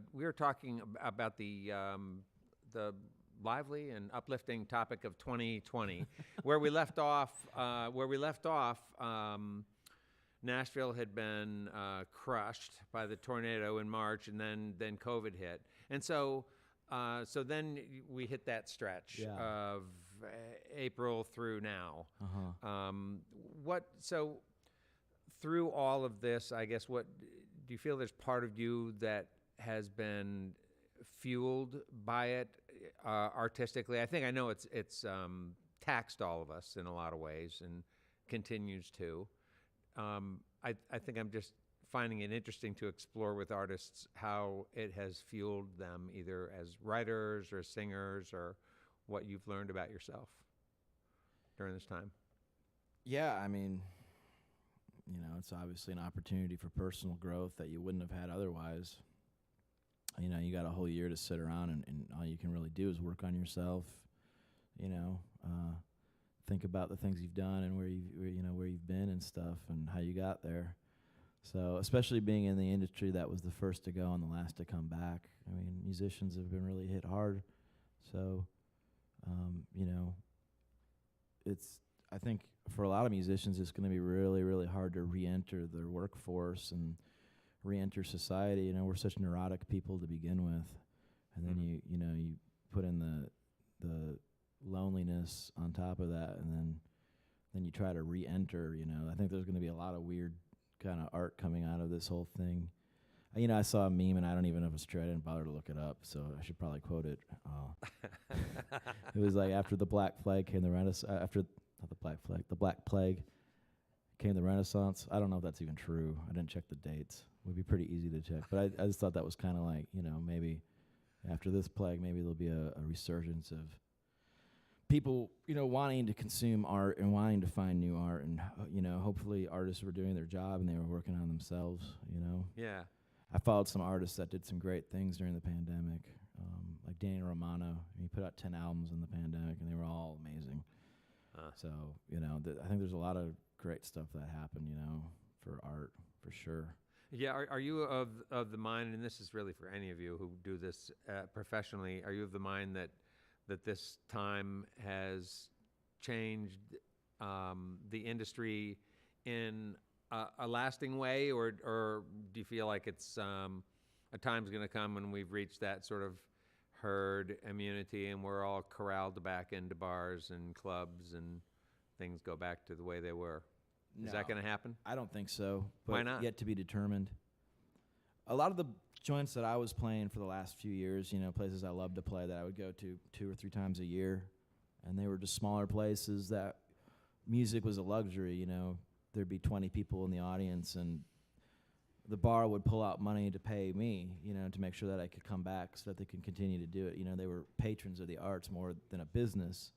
lively and uplifting topic of 2020, where we left off. Nashville had been crushed by the tornado in March, and then COVID hit, and so then we hit that stretch Yeah. of April through now. So through all of this, I guess, what do you feel there's part of you that has been fueled by it artistically? I know it's taxed all of us in a lot of ways and continues to. I think I'm just finding it interesting to explore with artists how it has fueled them, either as writers or singers, or what you've learned about yourself during this time. Yeah, I mean, it's obviously an opportunity for personal growth that you wouldn't have had otherwise. You got a whole year to sit around, and all you can really do is work on yourself. Think about the things you've done and where you've been and stuff, and how you got there. So, especially being in the industry that was the first to go and the last to come back. I mean, musicians have been really hit hard. So, I think for a lot of musicians, it's going to be really, really hard to re-enter their workforce and re-enter society. We're such neurotic people to begin with, and then you put in the loneliness on top of that, and then you try to re-enter. I think there's going to be a lot of weird kind of art coming out of this whole thing. I saw a meme, and I don't even know if it's true. I didn't bother to look it up, so I should probably quote it. It was like, after the Black Plague came the Renaissance. The Black Plague came the Renaissance. I don't know if that's even true. I didn't check the dates. It would be pretty easy to check. But I just thought that was kind of like, maybe after this plague, maybe there'll be a resurgence of people, wanting to consume art and wanting to find new art. And, hopefully artists were doing their job and they were working on themselves, Yeah. I followed some artists that did some great things during the pandemic, like Danny Romano. He put out 10 albums in the pandemic, and they were all amazing. So, I think there's a lot of great stuff that happened, for art, for sure. Yeah, are you of the mind, and this is really for any of you who do this professionally, are you of the mind that this time has changed the industry in a lasting way, or do you feel like it's a time's going to come when we've reached that sort of herd immunity and we're all corralled back into bars and clubs and things go back to the way they were? Is that going to happen? I don't think so. But Why not? Yet to be determined. A lot of the joints that I was playing for the last few years, places I love to play that I would go to 2 or 3 times a year, and they were just smaller places that music was a luxury. There'd be 20 people in the audience, and the bar would pull out money to pay me, to make sure that I could come back so that they could continue to do it. They were patrons of the arts more than a business.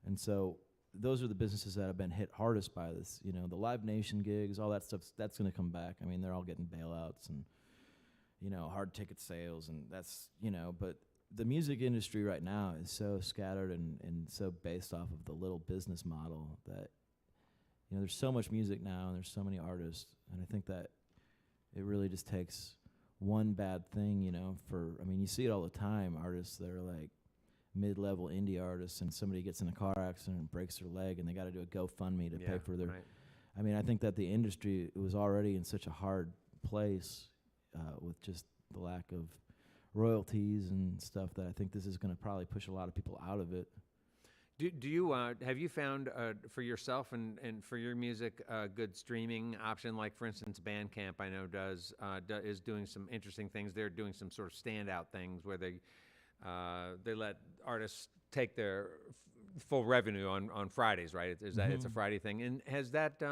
And so those are the businesses that have been hit hardest by this. The Live Nation gigs, all that stuff, that's going to come back. I mean, they're all getting bailouts and, hard ticket sales, and that's, but the music industry right now is so scattered and so based off of the little business model that, there's so much music now and there's so many artists, and I think that it really just takes one bad thing, you see it all the time, artists that are like, mid-level indie artists, and somebody gets in a car accident and breaks their leg, and they got to do a GoFundMe to pay for their. Right. I mean, I think that the industry was already in such a hard place with just the lack of royalties and stuff that I think this is going to probably push a lot of people out of it. Do you have you found for yourself and for your music a good streaming option? Like, for instance, Bandcamp, I know is doing some interesting things. They're doing some sort of standout things where they let artists take their full revenue on Fridays, right? Is that it's a Friday thing? And has that?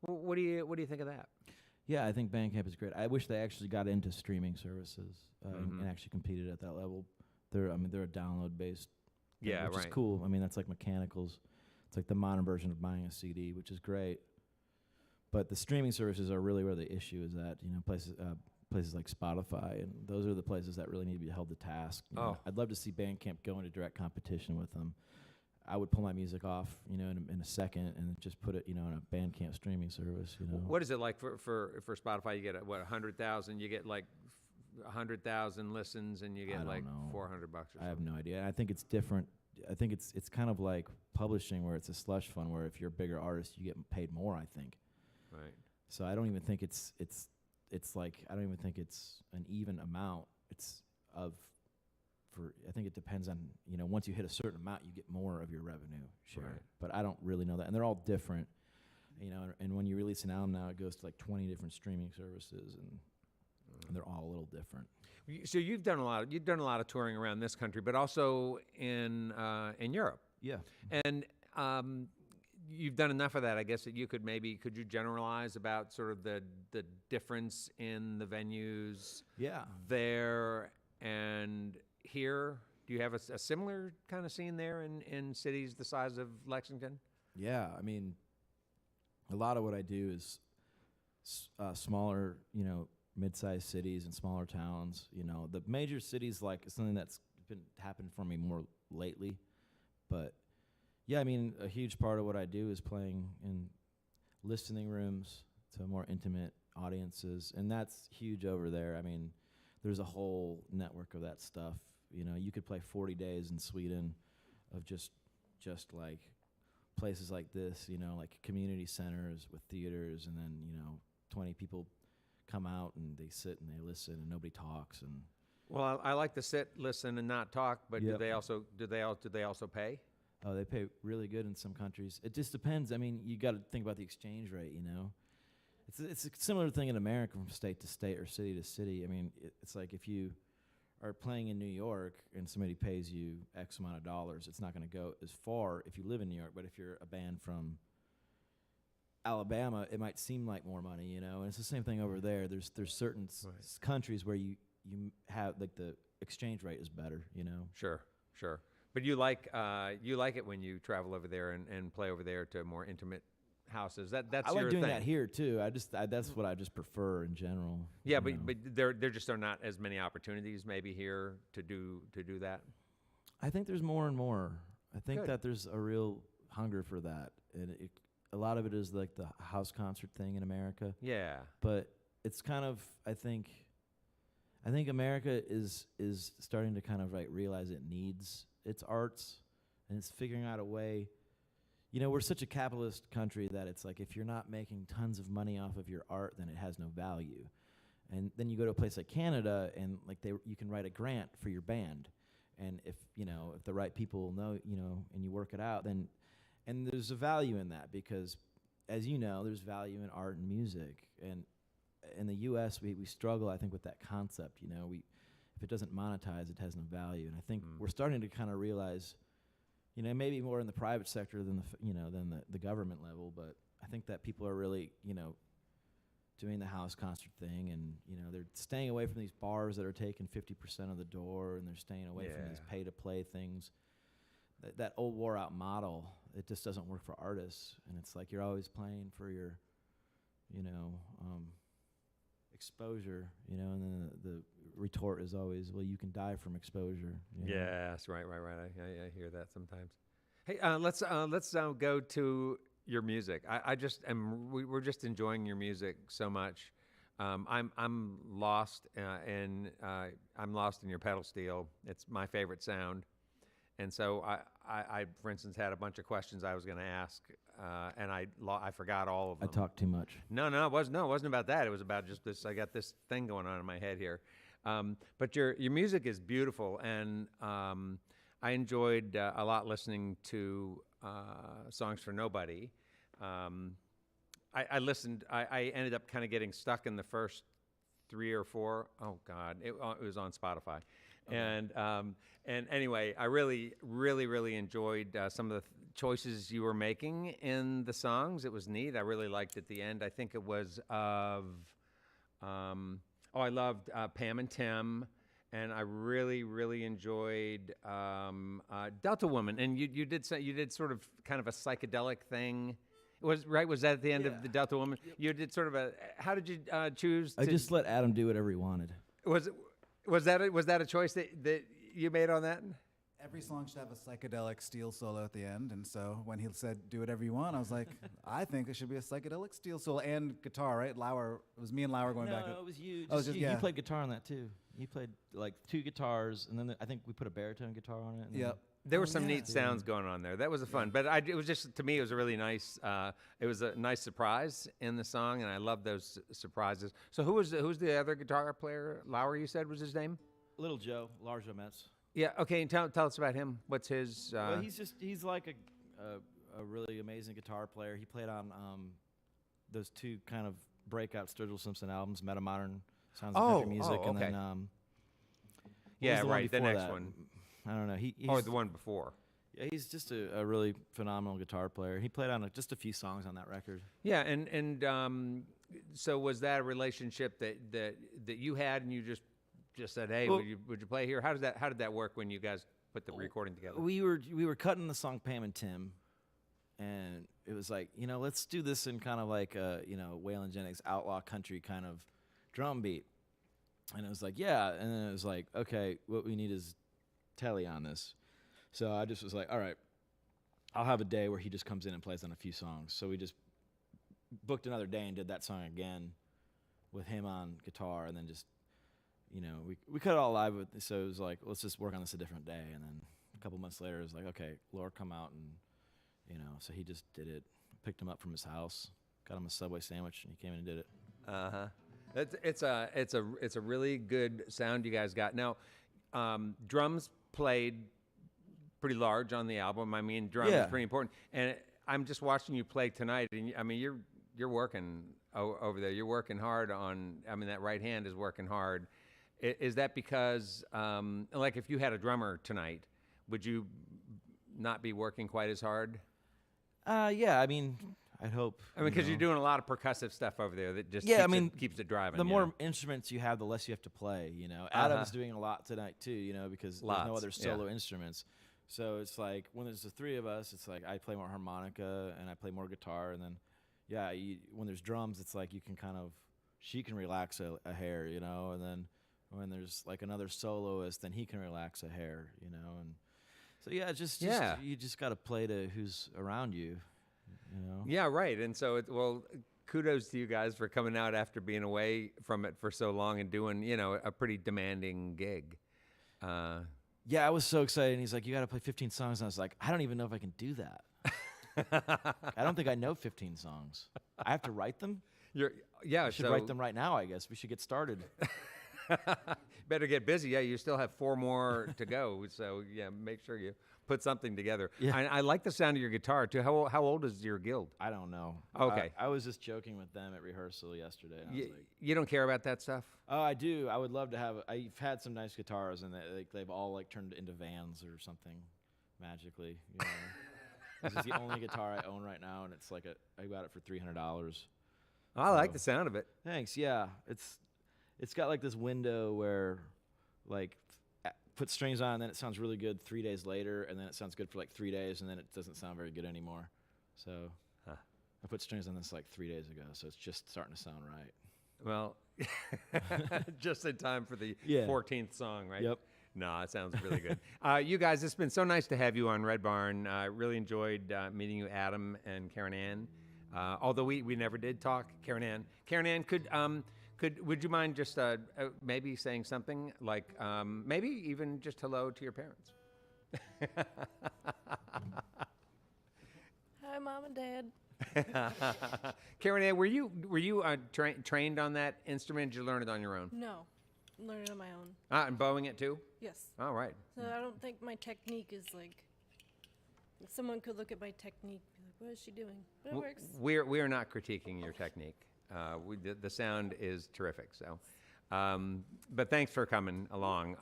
What do you think of that? Yeah, I think Bandcamp is great. I wish they actually got into streaming services and actually competed at that level. They're a download based. Yeah, which right. is cool. I mean, that's like Mechanicals. It's like the modern version of buying a CD, which is great. But the streaming services are really where the issue is at. You know, places like Spotify, and those are the places that really need to be held to task. You know, I'd love to see Bandcamp go into direct competition with them. I would pull my music off, you know, in a second, and just put it, you know, on a Bandcamp streaming service. You know, What is it like for Spotify? You get 100,000. You get like 100,000 listens, and you get like $400 or something. I have no idea. I think it's different. I think it's kind of like publishing, where it's a slush fund, where if you're a bigger artist, you get paid more, I think. Right. So I don't even think it's like, I don't even think it's an even amount. I think it depends on, you know, once you hit a certain amount, you get more of your revenue share. Right. But I don't really know that. And they're all different, you know, and when you release an album now, it goes to like 20 different streaming services, and they're all a little different. So you've done a lot of touring around this country, but also in Europe. Yeah. And you've done enough of that, I guess, that could you generalize about sort of the difference in the venues there and here? Do you have a similar kind of scene there in cities the size of Lexington? Yeah, I mean, a lot of what I do is smaller, you know, mid-sized cities and smaller towns. You know, the major cities, like, something that's happened for me more lately. But yeah, I mean, a huge part of what I do is playing in listening rooms to more intimate audiences, and that's huge over there. I mean, there's a whole network of that stuff. You know, you could play 40 days in Sweden of just like places like this, you know, like community centers with theaters, and then, you know, 20 people come out and they sit and they listen and nobody talks. And well, I like to sit, listen, and not talk. But do they also pay? Oh, they pay really good in some countries. It just depends. I mean, you got to think about the exchange rate. You know, it's a similar thing in America from state to state or city to city. I mean, it's like if you are playing in New York and somebody pays you X amount of dollars, it's not going to go as far if you live in New York. But if you're a band from Alabama, it might seem like more money, you know. And it's the same thing over there. There's certain countries where you have, like, the exchange rate is better, you know. Sure. But you like it when you travel over there and play over there to more intimate houses. That's I like your doing thing. that here too. That's what I just prefer in general. Yeah, but there just are not as many opportunities maybe here to do that. I think there's more and more. I think Good. that there's a real hunger for that, and a lot of it is like the house concert thing in America. Yeah. But it's kind of, I think America is starting to kind of like realize it needs its arts, and it's figuring out a way. You know, we're such a capitalist country that it's like if you're not making tons of money off of your art, then it has no value. And then you go to a place like Canada, and like you can write a grant for your band, and if the right people know, you know, and you work it out, then, and there's a value in that, because, as you know, there's value in art and music. And in the U.S., we struggle, I think, with that concept. You know, if it doesn't monetize, it has no value. And I think we're starting to kind of realize, you know, maybe more in the private sector than the government level, but I think that people are really, you know, doing the house concert thing, and, you know, they're staying away from these bars that are taking 50% of the door, and they're staying away from these pay-to-play things. That old wore-out model, it just doesn't work for artists, and it's like you're always playing for your, you know, exposure, you know, and then the retort is always, well, you can die from exposure. You know? Yes, right. I hear that sometimes. Hey, let's go to your music. We're just enjoying your music so much. I'm lost in your pedal steel. It's my favorite sound, And so I, for instance, had a bunch of questions I was going to ask, and I forgot all of I them. talk too much. No, it wasn't about that. It was about just this. I got this thing going on in my head here. But your music is beautiful, and I enjoyed a lot listening to Songs for Nobody. I listened. I ended up kind of getting stuck in the first 3 or 4. Oh God, it was on Spotify. And anyway, I really enjoyed some of the choices you were making in the songs. It was neat. I really liked at the end. I think it was of, I loved Pam and Tim, and I really enjoyed Delta Woman. And you did sort of kind of a psychedelic thing. Was that at the end of the Delta Woman? Yep. You did sort of a. How did you choose? I just let Adam do whatever he wanted. Was that a choice that you made on that? Every song should have a psychedelic steel solo at the end, and so when he said "do whatever you want," I was like, I think it should be a psychedelic steel solo and guitar, right? Lauer, it was me and Lauer going back. No, it was you. Oh, just, you. You played guitar on that too. You played like 2 guitars, and then I think we put a baritone guitar on it. Yep. There were some neat sounds going on there. That was fun, but it was just, to me, it was a really nice. It was a nice surprise in the song, and I love those surprises. So who's the other guitar player? Lauer, you said was his name? Little Joe, Lars Metz. Yeah. Okay. And tell us about him. What's his? Well, he's like a really amazing guitar player. He played on those 2 kind of breakout Sturgill Simpson albums, Metamodern Sounds of Country Music, okay. and then yeah, the right. The before next that? one. I don't know. He's The one before. Yeah, he's just a really phenomenal guitar player. He played on just a few songs on that record. Yeah, and so was that a relationship that you had, and you just said, hey, Well, would you play here? How did that work when you guys put the recording together? We were cutting the song Pam and Tim, and it was like, let's do this in kind of like Waylon Jennings outlaw country kind of drum beat. And it was like, yeah, and then it was like, okay, what we need is Telly on this. So I just was like, all right, I'll have a day where he just comes in and plays on a few songs. So we just booked another day and did that song again with him on guitar, and then just, we cut it all live. So it was like, let's just work on this a different day. And then a couple months later, it was like, okay, Laura, come out, and so he just did it. Picked him up from his house, got him a Subway sandwich, and he came in and did it. It's a really good sound you guys got. Now, drums played pretty large on the album. I mean, drums is pretty important. And I'm just watching you play tonight, and you're working over there. You're working hard on. I mean, that right hand is working hard. Is that because, like, if you had a drummer tonight, would you not be working quite as hard? Yeah, I mean, I'd hope. I mean, because you're doing a lot of percussive stuff over there that just keeps it driving. The more instruments you have, the less you have to play. Adam's doing a lot tonight too. Because there's no other solo instruments. So it's like when there's the 3 of us, it's like I play more harmonica and I play more guitar, and then when there's drums, it's like she can relax a hair, and then when there's like another soloist, then he can relax a hair, and so you just got to play to who's around you. Yeah, right. And so, kudos to you guys for coming out after being away from it for so long and doing, a pretty demanding gig. Yeah, I was so excited. And he's like, you got to play 15 songs. And I was like, I don't even know if I can do that. I don't think I know 15 songs. I have to write them? I should write them right now, I guess. We should get started. Better get busy. Yeah, you still have 4 more to go. So, make sure you put something together. Yeah. I like the sound of your guitar, too. How old is your guild? I don't know. Okay. I was just joking with them at rehearsal yesterday. And you don't care about that stuff? Oh, I do. I would love to have. I've had some nice guitars, and they've all turned into vans or something magically. This is the only guitar I own right now, and it's like I got it for $300. I like the sound of it. Thanks. Yeah, it's got like this window where, like, put strings on, and then it sounds really good 3 days later, and then it sounds good for like 3 days, and then it doesn't sound very good anymore. So I put strings on this like 3 days ago, so it's just starting to sound right. Well, just in time for the 14th song, right? Yep. No, it sounds really good. You guys, it's been so nice to have you on Red Barn. I really enjoyed meeting you, Adam and Karen Ann. Although we never did talk, Karen Ann. Karen Ann, would you mind just maybe saying something like maybe even just hello to your parents? Hi, Mom and Dad. Karen Ann, were you trained on that instrument? Did you learn it on your own? No, I'm learning on my own. And bowing it too? Yes. All right. So I don't think my technique is like. Someone could look at my technique and be like, "What is she doing?" But it works. We are not critiquing your technique. The sound is terrific. So, but thanks for coming along.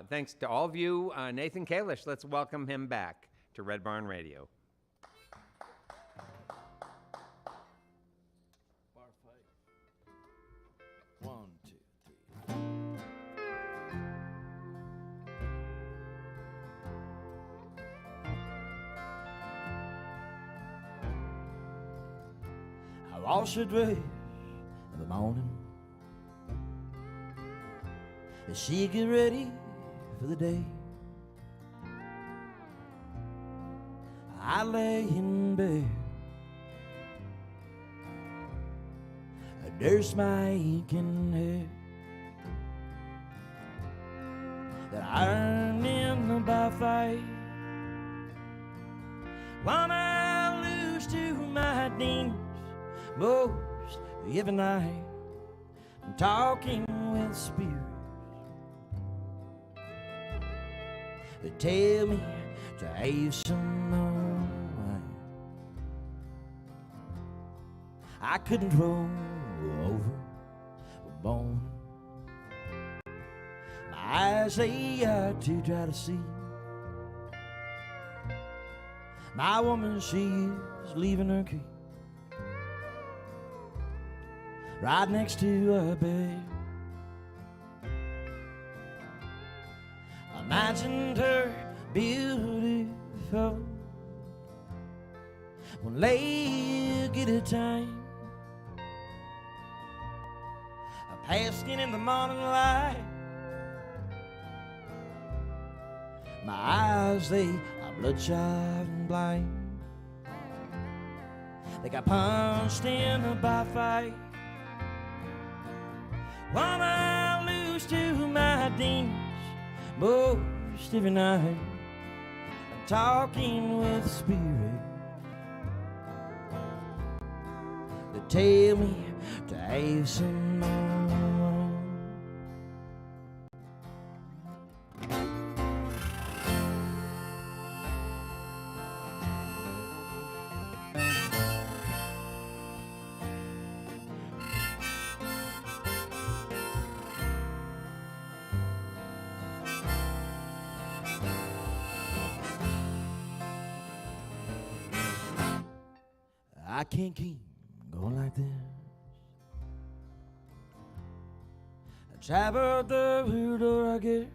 Thanks to all of you. Nathan Kalish, let's welcome him back to Red Barn Radio. Bar fight. 1, 2, 3. I wash her dress in the morning as she get ready for the day. I lay in bed, I nurse my aching head that I earned in the bar fight. When I lose to my demons most every night, I'm talking with spirits. They tell me to have some more wine. I couldn't roll over a bone. My eyes they are to try to see. My woman, she is leaving her key right next to her bed. Imagined her beautiful one leg at a time. Basking in the morning light. My eyes, they are bloodshot and blind. They got punched in a bar fight. When I lose to my demons most every night, I'm talking with spirit. They tell me to have some more. I can't keep going like this. I traveled the door, I guess,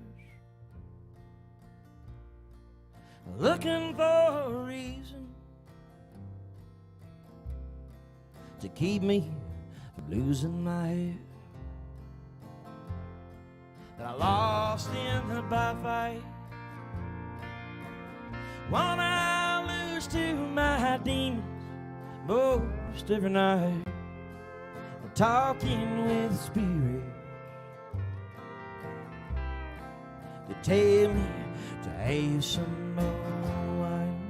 looking for a reason to keep me from losing my head. That I lost in the bar fight. When I lose to my demons most every night, I'm talking with spirit. They tell me to have some more wine.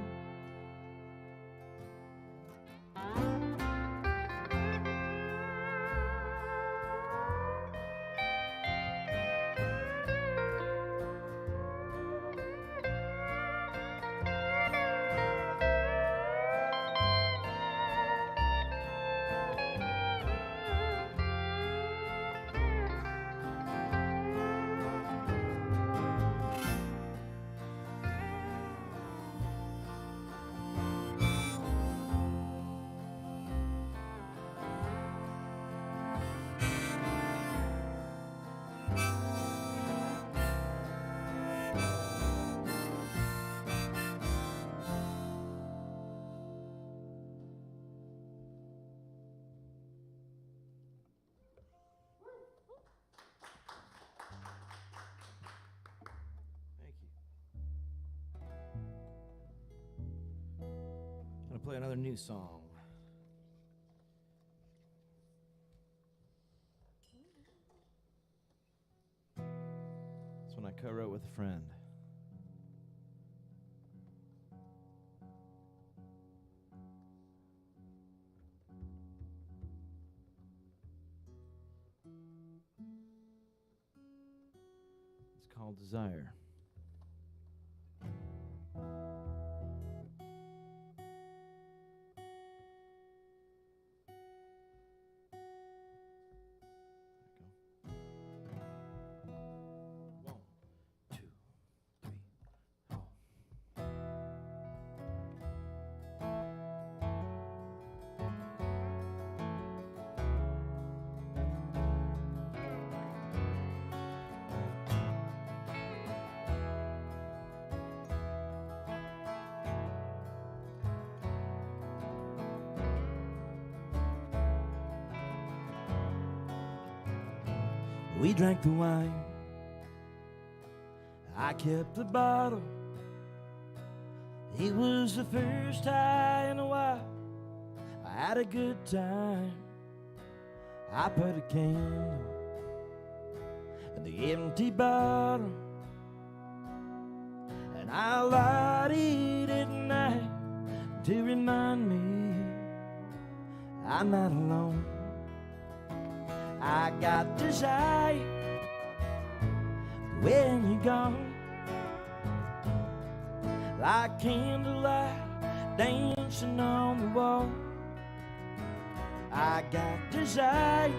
Thank you. I'm gonna play another new song. This one I co-wrote with a friend. called Desire. We drank the wine, I kept the bottle. It was the first time in a while I had a good time. I put a candle in the empty bottle, and I lighted it at night to remind me I'm not alone. I got desire when you're gone, like candlelight dancing on the wall. I got desire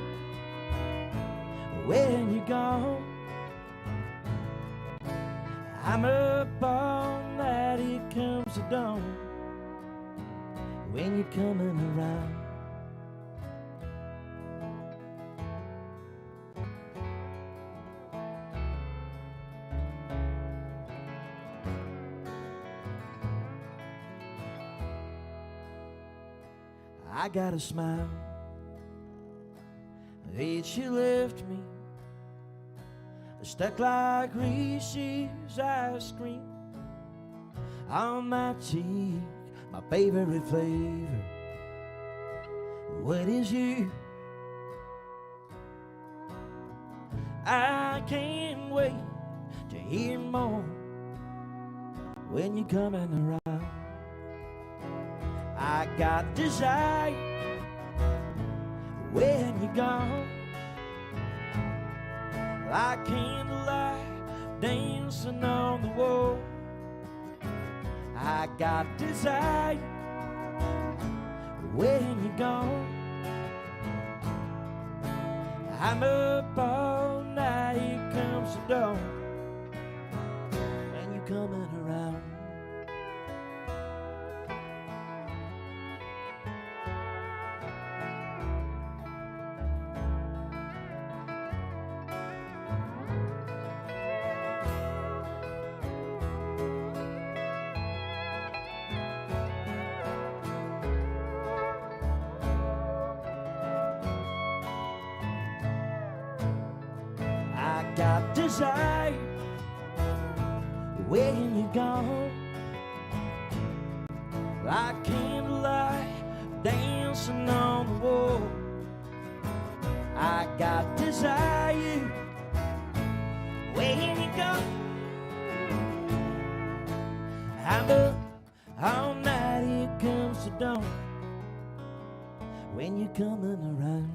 when you're gone. I'm up all night, here comes the dawn when you're coming around. I got a smile that she left me, stuck like Reese's ice cream on my cheek, my favorite flavor. What is you? I can't wait to hear more when you're coming around. I got desire when you're gone, like candlelight dancing on the wall. I got desire when you're gone. I'm up all night, here comes the dawn when you're coming around. Got desire when you're gone, like candlelight dancing on the wall. I got desire when you're gone. I'm up all night, here comes the dawn when you're coming around.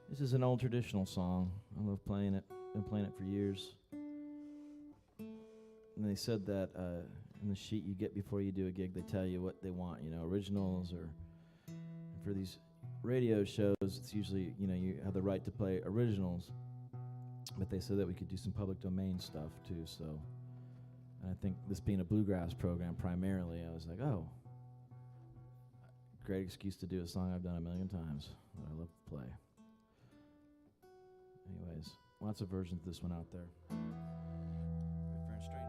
This is an old traditional song. I love playing it. Been playing it for years. And they said that in the sheet you get before you do a gig, they tell you what they want, you know, originals, or for these radio shows, it's usually, you know, you have the right to play originals. But they said that we could do some public domain stuff too, so. And I think this being a bluegrass program primarily, I was like, oh, great excuse to do a song I've done a million times that I love to play. Anyways, lots of versions of this one out there. My friend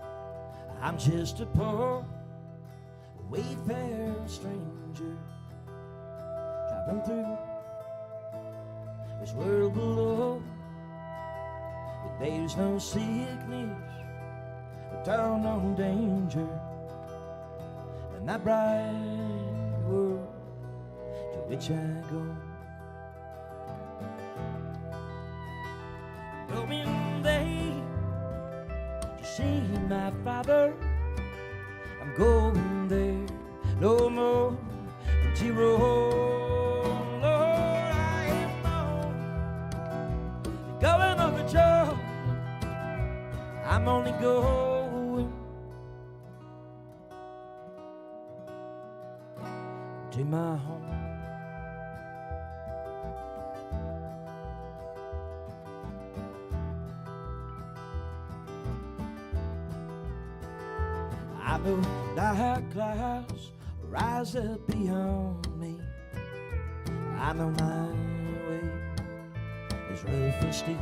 Stranger. I'm just a poor wayfaring stranger driving through this world below, There's no sickness, or no danger in that bright world to which I go. Going there to see my father. I'm going there no more to roll. Lord, I am on going over Jordan. I'm only going to my home. I know dark clouds rise up beyond me. I know my way is rough and steep.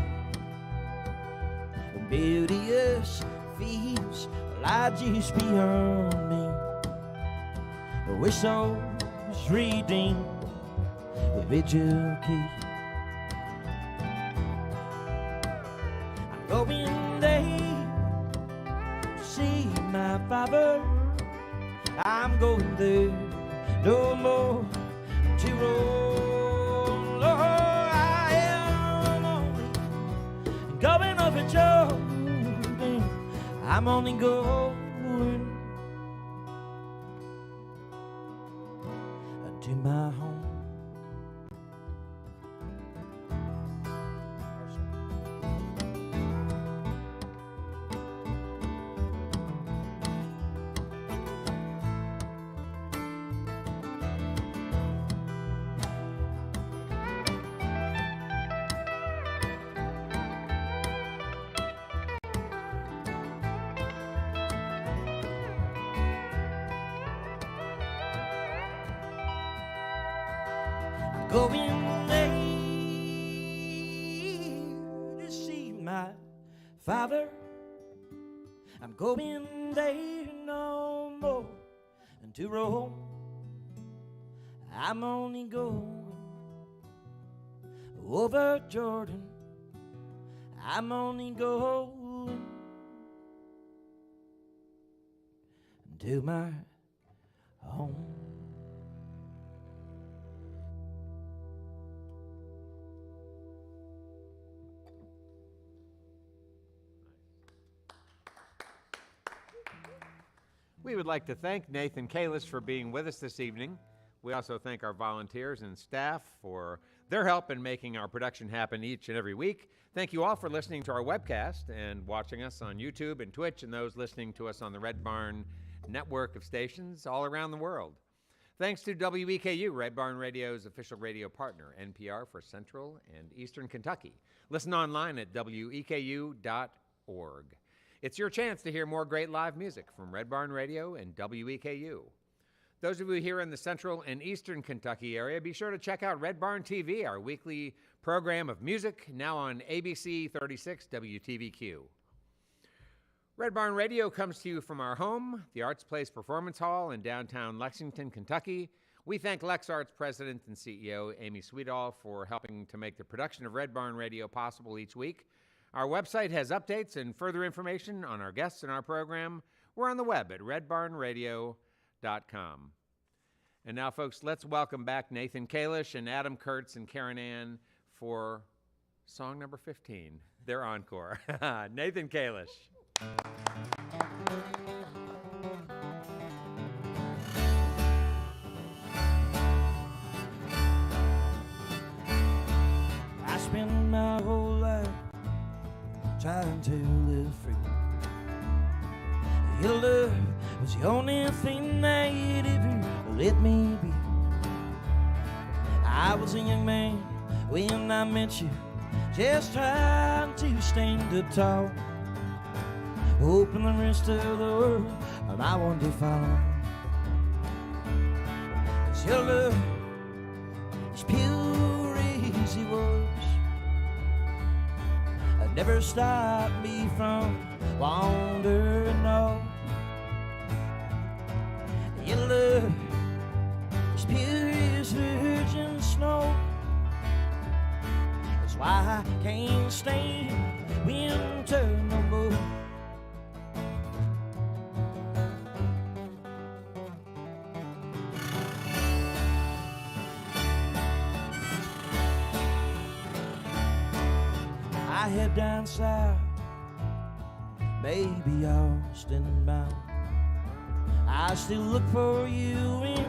Beauteous fields lie just beyond me. We're souls redeemed with vigil keep. I'm going there to see my father. I'm going there no more to roll. Oh, I am only going over Jordan. I'm only going to my home. Going there to see my father. I'm going there no more and to roam. I'm only going over Jordan. I'm only going to my home. We would like to thank Nathan Kalish for being with us this evening. We also thank our volunteers and staff for their help in making our production happen each and every week. Thank you all for listening to our webcast and watching us on YouTube and Twitch, and those listening to us on the Red Barn network of stations all around the world. Thanks to WEKU, Red Barn Radio's official radio partner, NPR for Central and Eastern Kentucky. Listen online at weku.org. It's your chance to hear more great live music from Red Barn Radio and WEKU. Those of you here in the Central and Eastern Kentucky area, be sure to check out Red Barn TV, our weekly program of music, now on ABC 36 WTVQ. Red Barn Radio comes to you from our home, the Arts Place Performance Hall in downtown Lexington, Kentucky. We thank Lex Arts President and CEO Amy Sweetall for helping to make the production of Red Barn Radio possible each week. Our website has updates and further information on our guests and our program. We're on the web at redbarnradio.com. And now, folks, let's welcome back Nathan Kalish and Adam Kurtz and Karen Ann for song number 15, their encore. Nathan Kalish. I spend my whole life trying to live free. Your love was the only thing that ever let me be. I was a young man when I met you, just trying to stand up tall, hoping the rest of the world I want to follow. 'Cause your love, as pure as it was, never stopped me from wandering off. Your love is pure as virgin snow. That's why I can't stand winter no more. I head down south, maybe Austin bound. I still look for you in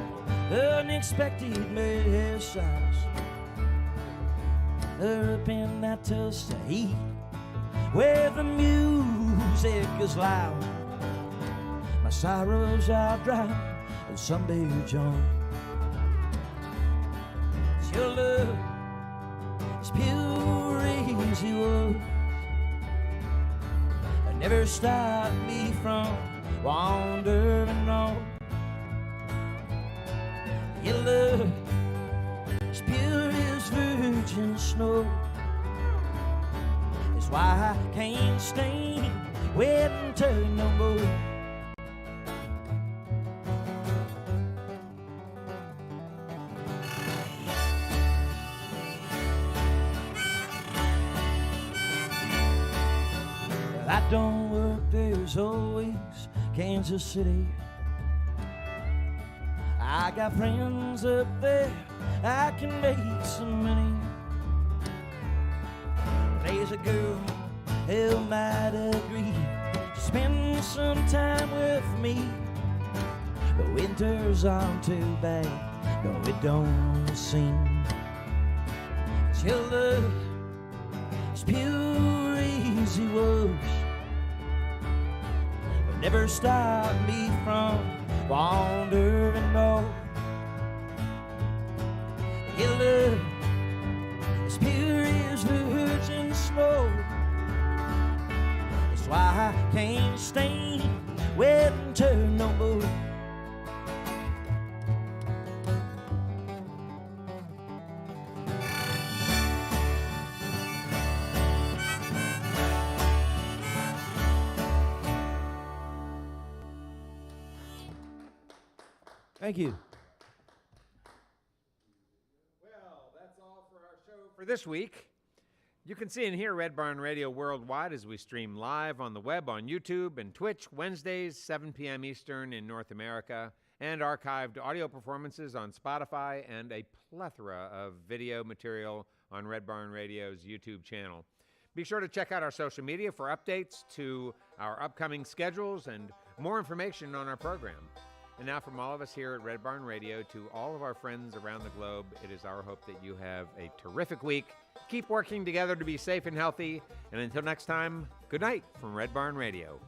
unexpected messes, up in that Tulsa heat where the music is loud. My sorrows are drowned in some beer joint. Your love is pure as you were. It never stopped me from wandering on. Your love is pure as virgin snow. That's why I can't stand winter no more. I don't work, there's always Kansas City. I got friends up there, I can make some money. There's a girl who might agree to spend some time with me. But winter's on too bad, no it don't seem. Your love is pure easy was. Never stop me from wandering on. Your love is pure as virgin snow. That's why I can't stand winter no more. Thank you. Well, that's all for our show for this week. You can see and hear Red Barn Radio worldwide as we stream live on the web on YouTube and Twitch Wednesdays, 7 p.m. Eastern in North America, and archived audio performances on Spotify and a plethora of video material on Red Barn Radio's YouTube channel. Be sure to check out our social media for updates to our upcoming schedules and more information on our program. And now from all of us here at Red Barn Radio to all of our friends around the globe, it is our hope that you have a terrific week. Keep working together to be safe and healthy. And until next time, good night from Red Barn Radio.